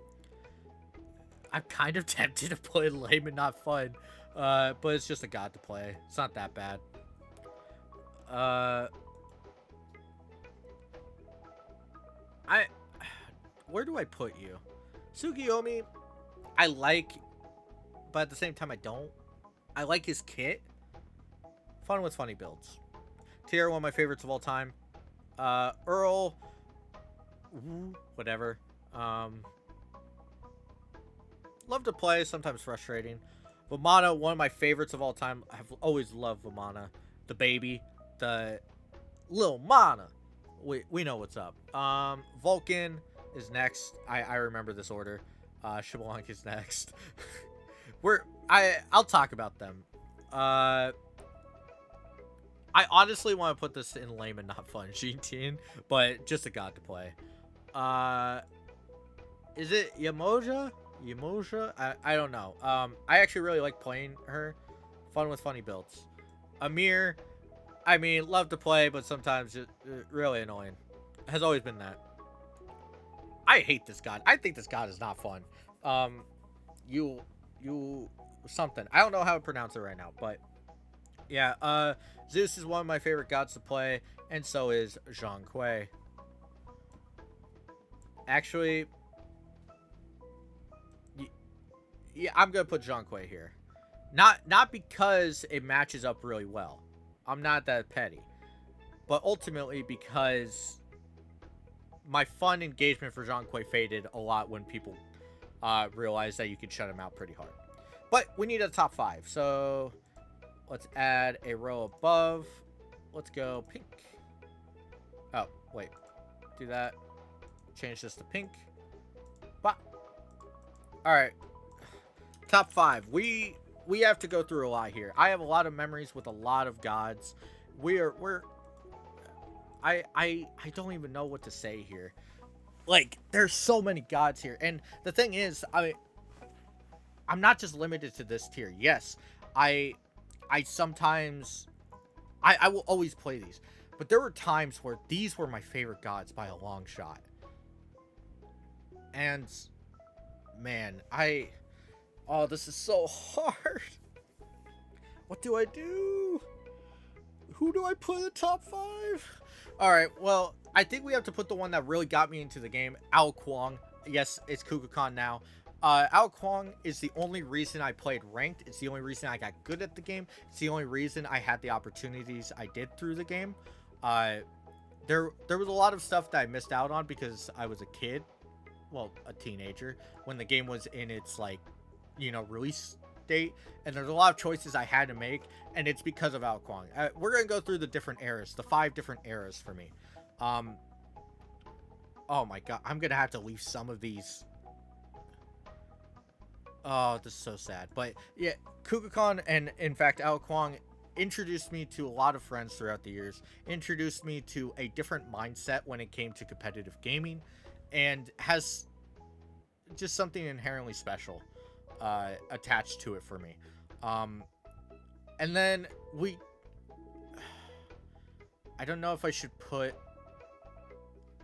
kind of tempted to play lame and not fun, but it's just a god to play. It's not that bad. Where do I put you? Tsukiyomi, I like, but at the same time I don't. I like his kit. Fun with funny builds. Tier, one of my favorites of all time. Earl, whatever. Love to play, sometimes frustrating. Vamana, one of my favorites of all time. I've always loved Vamana. The baby, the little Mana. We know what's up. Vulcan is next. I remember this order. Xbalanque is next. I'll talk about them. I honestly want to put this in lame and not fun Xintian, but just a god to play. Is it Yamoja? I don't know. I actually really like playing her. Fun with funny builds. Amir, I mean, love to play, but sometimes it really annoying. Has always been that. I hate this god. I think this god is not fun. You something. I don't know how to pronounce it right now, but yeah. Zeus is one of my favorite gods to play, and so is Zhang Kui. Actually, yeah, I'm gonna put Zhang Kui here. Not because it matches up really well. I'm not that petty, but ultimately because my fun engagement for Zhang Kui faded a lot when people realized that you could shut him out pretty hard. But we need a top 5, so let's add a row above. Let's go pink. Oh, wait. Do that. Change this to pink. Bah. Alright. Top 5. We we have to go through a lot here. I have a lot of memories with a lot of gods. We're I don't even know what to say here. Like, there's so many gods here, and the thing is, I'm not just limited to this tier. Yes, I I sometimes I will always play these, but there were times where these were my favorite gods by a long shot. And man, oh, this is so hard. What do I do? Who do I put in the top 5? All right, well, I think we have to put the one that really got me into the game, Ao Kuang. Yes, it's Kukulkan now. Ao Kuang is the only reason I played ranked. It's the only reason I got good at the game. It's the only reason I had the opportunities I did through the game. There was a lot of stuff that I missed out on because I was a kid, well, a teenager, when the game was in its, like, release date, and there's a lot of choices I had to make, and it's because of Ao Kuang. We're gonna go through the different eras, the 5 different eras for me. Oh my god, I'm gonna have to leave some of these. Oh, this is so sad. But yeah, Kukulkan and, in fact, Ao Kuang introduced me to a lot of friends throughout the years, introduced me to a different mindset when it came to competitive gaming, and has just something inherently special attached to it for me. And then I don't know if I should put,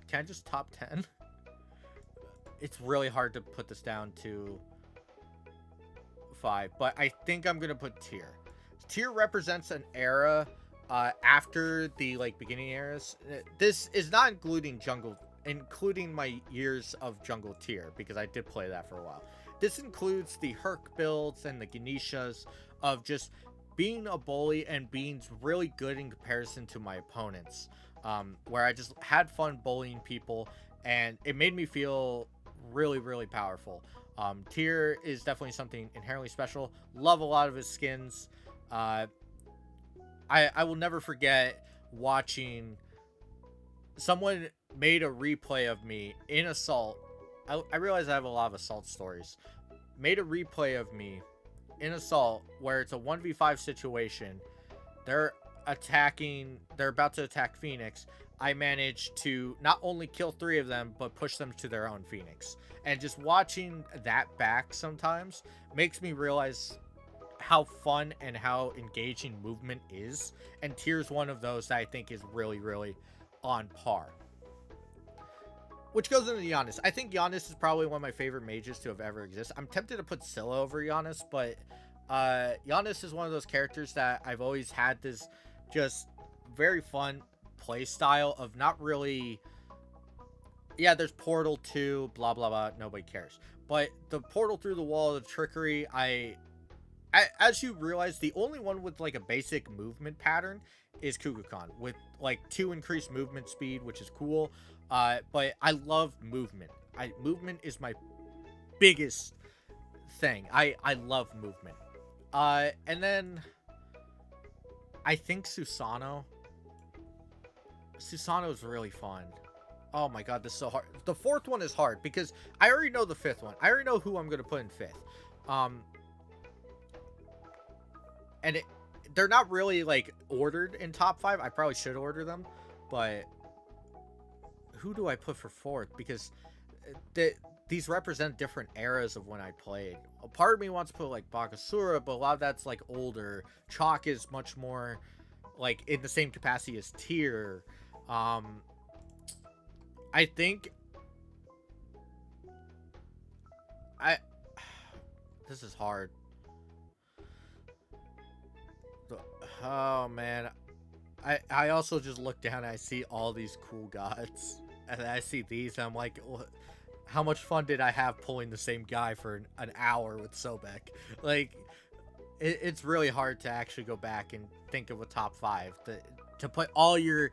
can I just top 10? It's really hard to put this down to 5, but I think I'm gonna put tier. Tier represents an era after the, like, beginning eras. This is not including my years of jungle tier, because I did play that for a while. This includes the Herc builds and the Ganeshas of just being a bully and being really good in comparison to my opponents, where I just had fun bullying people, and it made me feel really, really powerful. Tier is definitely something inherently special. Love a lot of his skins. I will never forget watching someone made a replay of me in Assault. I realize I have a lot of Assault stories. Made a replay of me in Assault where it's a 1v5 situation. They're about to attack Phoenix. I managed to not only kill 3 of them, but push them to their own Phoenix. And just watching that back sometimes makes me realize how fun and how engaging movement is. And Tier's one of those that I think is really, really on par. Which goes into Giannis. I think Giannis is probably one of my favorite mages to have ever existed. I'm tempted to put Scylla over Giannis, but Giannis is one of those characters that I've always had this just very fun play style of not really... Yeah, there's Portal 2, blah, blah, blah, nobody cares. But the Portal through the wall, the trickery, as you realize, the only one with, like, a basic movement pattern is Kukulkan, with, like, 2 increased movement speed, which is cool. But I love movement. Movement is my biggest thing. I love movement. And then I think Susanoo is really fun. Oh my god, this is so hard. The 4th one is hard because I already know the 5th one. I already know who I'm going to put in 5th. And they're not really, like, ordered in top 5. I probably should order them, but who do I put for 4th? Because these represent different eras of when I played. A part of me wants to put, like, Bakasura, but a lot of that's, like, older. Chalk is much more, like, in the same capacity as Tier. I think this is hard. Oh man, I also just look down and I see all these cool gods, and I see these and I'm like, how much fun did I have pulling the same guy for an hour with Sobek? Like, it's really hard to actually go back and think of a top 5 to put all your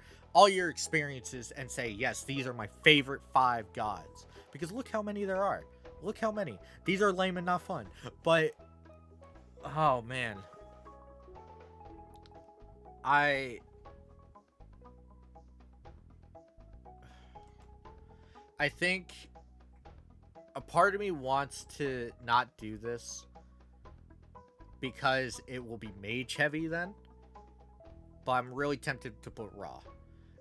experiences and say, yes, these are my favorite 5 gods, because look how many there are. Look how many. These are lame and not fun, but oh man, I think a part of me wants to not do this because it will be mage heavy then. But I'm really tempted to put Raw.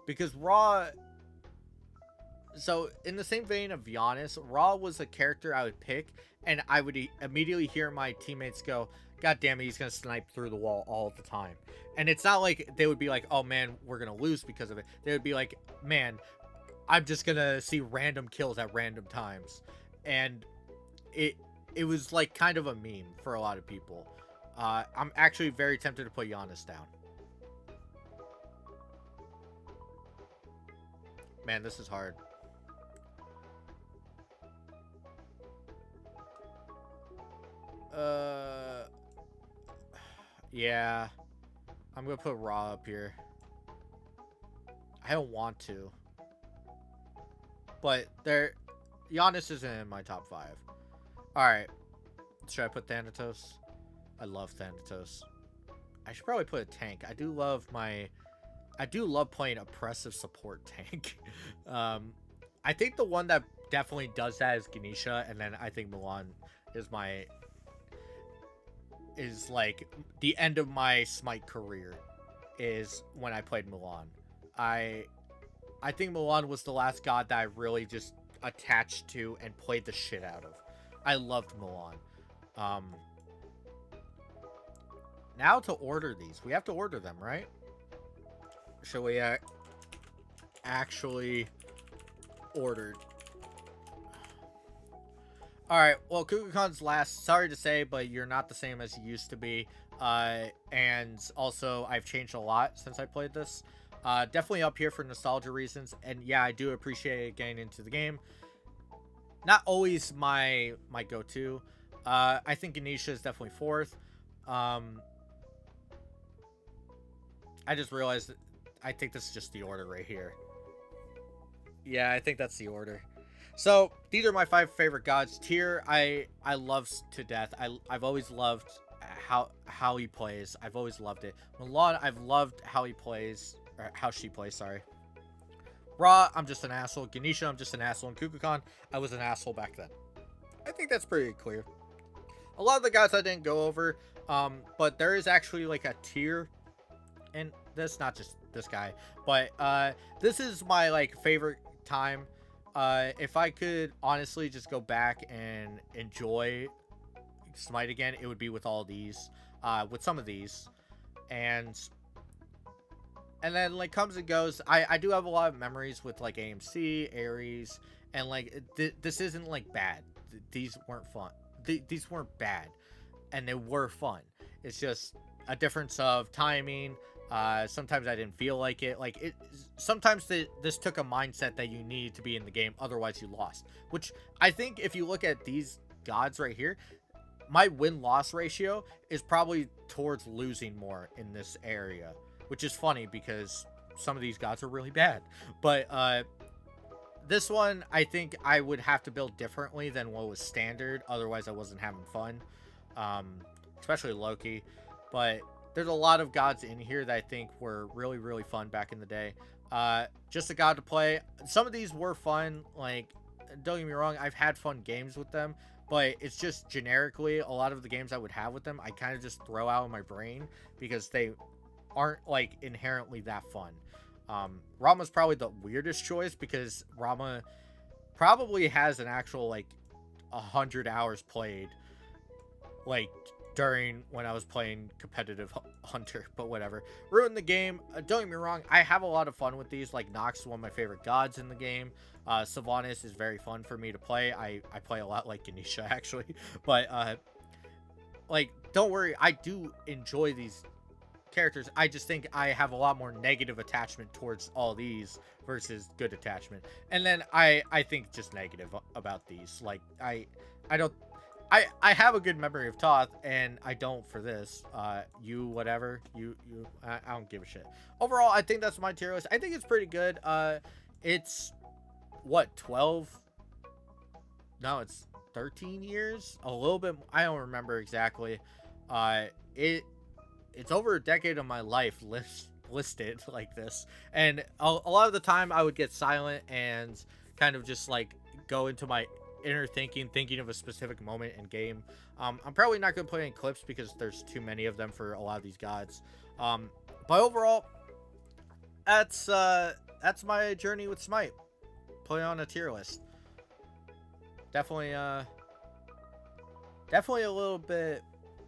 Because Raw... So, in the same vein of Giannis, Raw was a character I would pick, and I would immediately hear my teammates go, God damn it, he's going to snipe through the wall all the time. And it's not like they would be like, oh man, we're going to lose because of it. They would be like, man, I'm just going to see random kills at random times. And it was like kind of a meme for a lot of people. I'm actually very tempted to put Giannis down. Man, this is hard. Yeah. I'm gonna put Raw up here. I don't want to. But Giannis isn't in my top 5. Alright. Should I put Thanatos? I love Thanatos. I should probably put a tank. I do love playing oppressive support tank. I think the one that definitely does that is Ganesha, and then I think Milan is like the end of my Smite career is when I played Milan. I think Milan was the last god that I really just attached to and played the shit out of. I loved Milan. Now to order these. We have to order them, right? Should we actually ordered? Alright, well, Kukulkan's last. Sorry to say, but you're not the same as you used to be. And also, I've changed a lot since I played this. Definitely up here for nostalgia reasons. And yeah, I do appreciate getting into the game. Not always my go-to. I think Ganesha is definitely 4th. I just realized that I think this is just the order right here. Yeah, I think that's the order. So, these are my 5 favorite gods. Tyr, I love to death. I've always loved how he plays. I've always loved it. Milan, I've loved how he plays, or how she plays, sorry. Ra, I'm just an asshole. Ganesha, I'm just an asshole. And Kukulkan, I was an asshole back then. I think that's pretty clear. A lot of the gods I didn't go over, but there is actually like a tier in this, not just this guy, but this is my like favorite time. If I could honestly just go back and enjoy Smite again, it would be with all these, with some of these, and then like comes and goes. I do have a lot of memories with like AMC, Ares, and like this isn't like bad. These weren't fun. These weren't bad, and they were fun. It's just a difference of timing. Sometimes I didn't feel like it. Like sometimes this took a mindset that you needed to be in the game, otherwise you lost. Which I think if you look at these gods right here, my win-loss ratio is probably towards losing more in this area, which is funny because some of these gods are really bad. But this one, I think I would have to build differently than what was standard. Otherwise, I wasn't having fun, especially Loki. But there's a lot of gods in here that I think were really, really fun back in the day. Just a god to play. Some of these were fun. Like, don't get me wrong, I've had fun games with them. But it's just generically, a lot of the games I would have with them, I kind of just throw out of my brain because they aren't, like, inherently that fun. Rama's probably the weirdest choice because Rama probably has an actual, like, 100 hours played, like, during when I was playing competitive Hunter, but whatever. Ruined the game. Don't get me wrong, I have a lot of fun with these. Like, Nox is one of my favorite gods in the game. Sylvanas is very fun for me to play. I play a lot like Ganesha, actually. But, like, don't worry, I do enjoy these characters. I just think I have a lot more negative attachment towards all these versus good attachment. And then I think just negative about these. Like, I have a good memory of Toth, and I don't for this. You whatever. I don't give a shit. Overall, I think that's my tier list. I think it's pretty good. It's what, 12? No, it's 13 years? A little bit. I don't remember exactly. It's over a decade of my life listed like this. And a lot of the time I would get silent and kind of just like go into my inner thinking of a specific moment in game. I'm probably not going to play any clips because there's too many of them for a lot of these gods. But overall, that's my journey with Smite. Play on a tier list. Definitely a little bit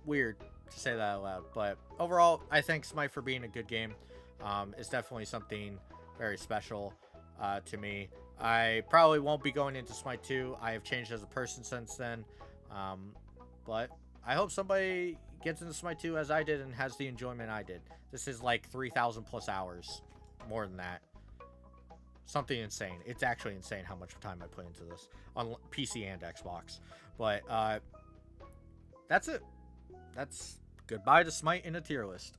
weird to say that out loud, but overall, I thank Smite for being a good game. It's definitely something very special to me. I probably won't be going into Smite 2. I have changed as a person since then, but I hope somebody gets into Smite 2 as I did and has the enjoyment I did. This is like 3,000 plus hours, more than that. Something insane. It's actually insane how much time I put into this on PC and Xbox. But that's it. That's goodbye to Smite in a tier list.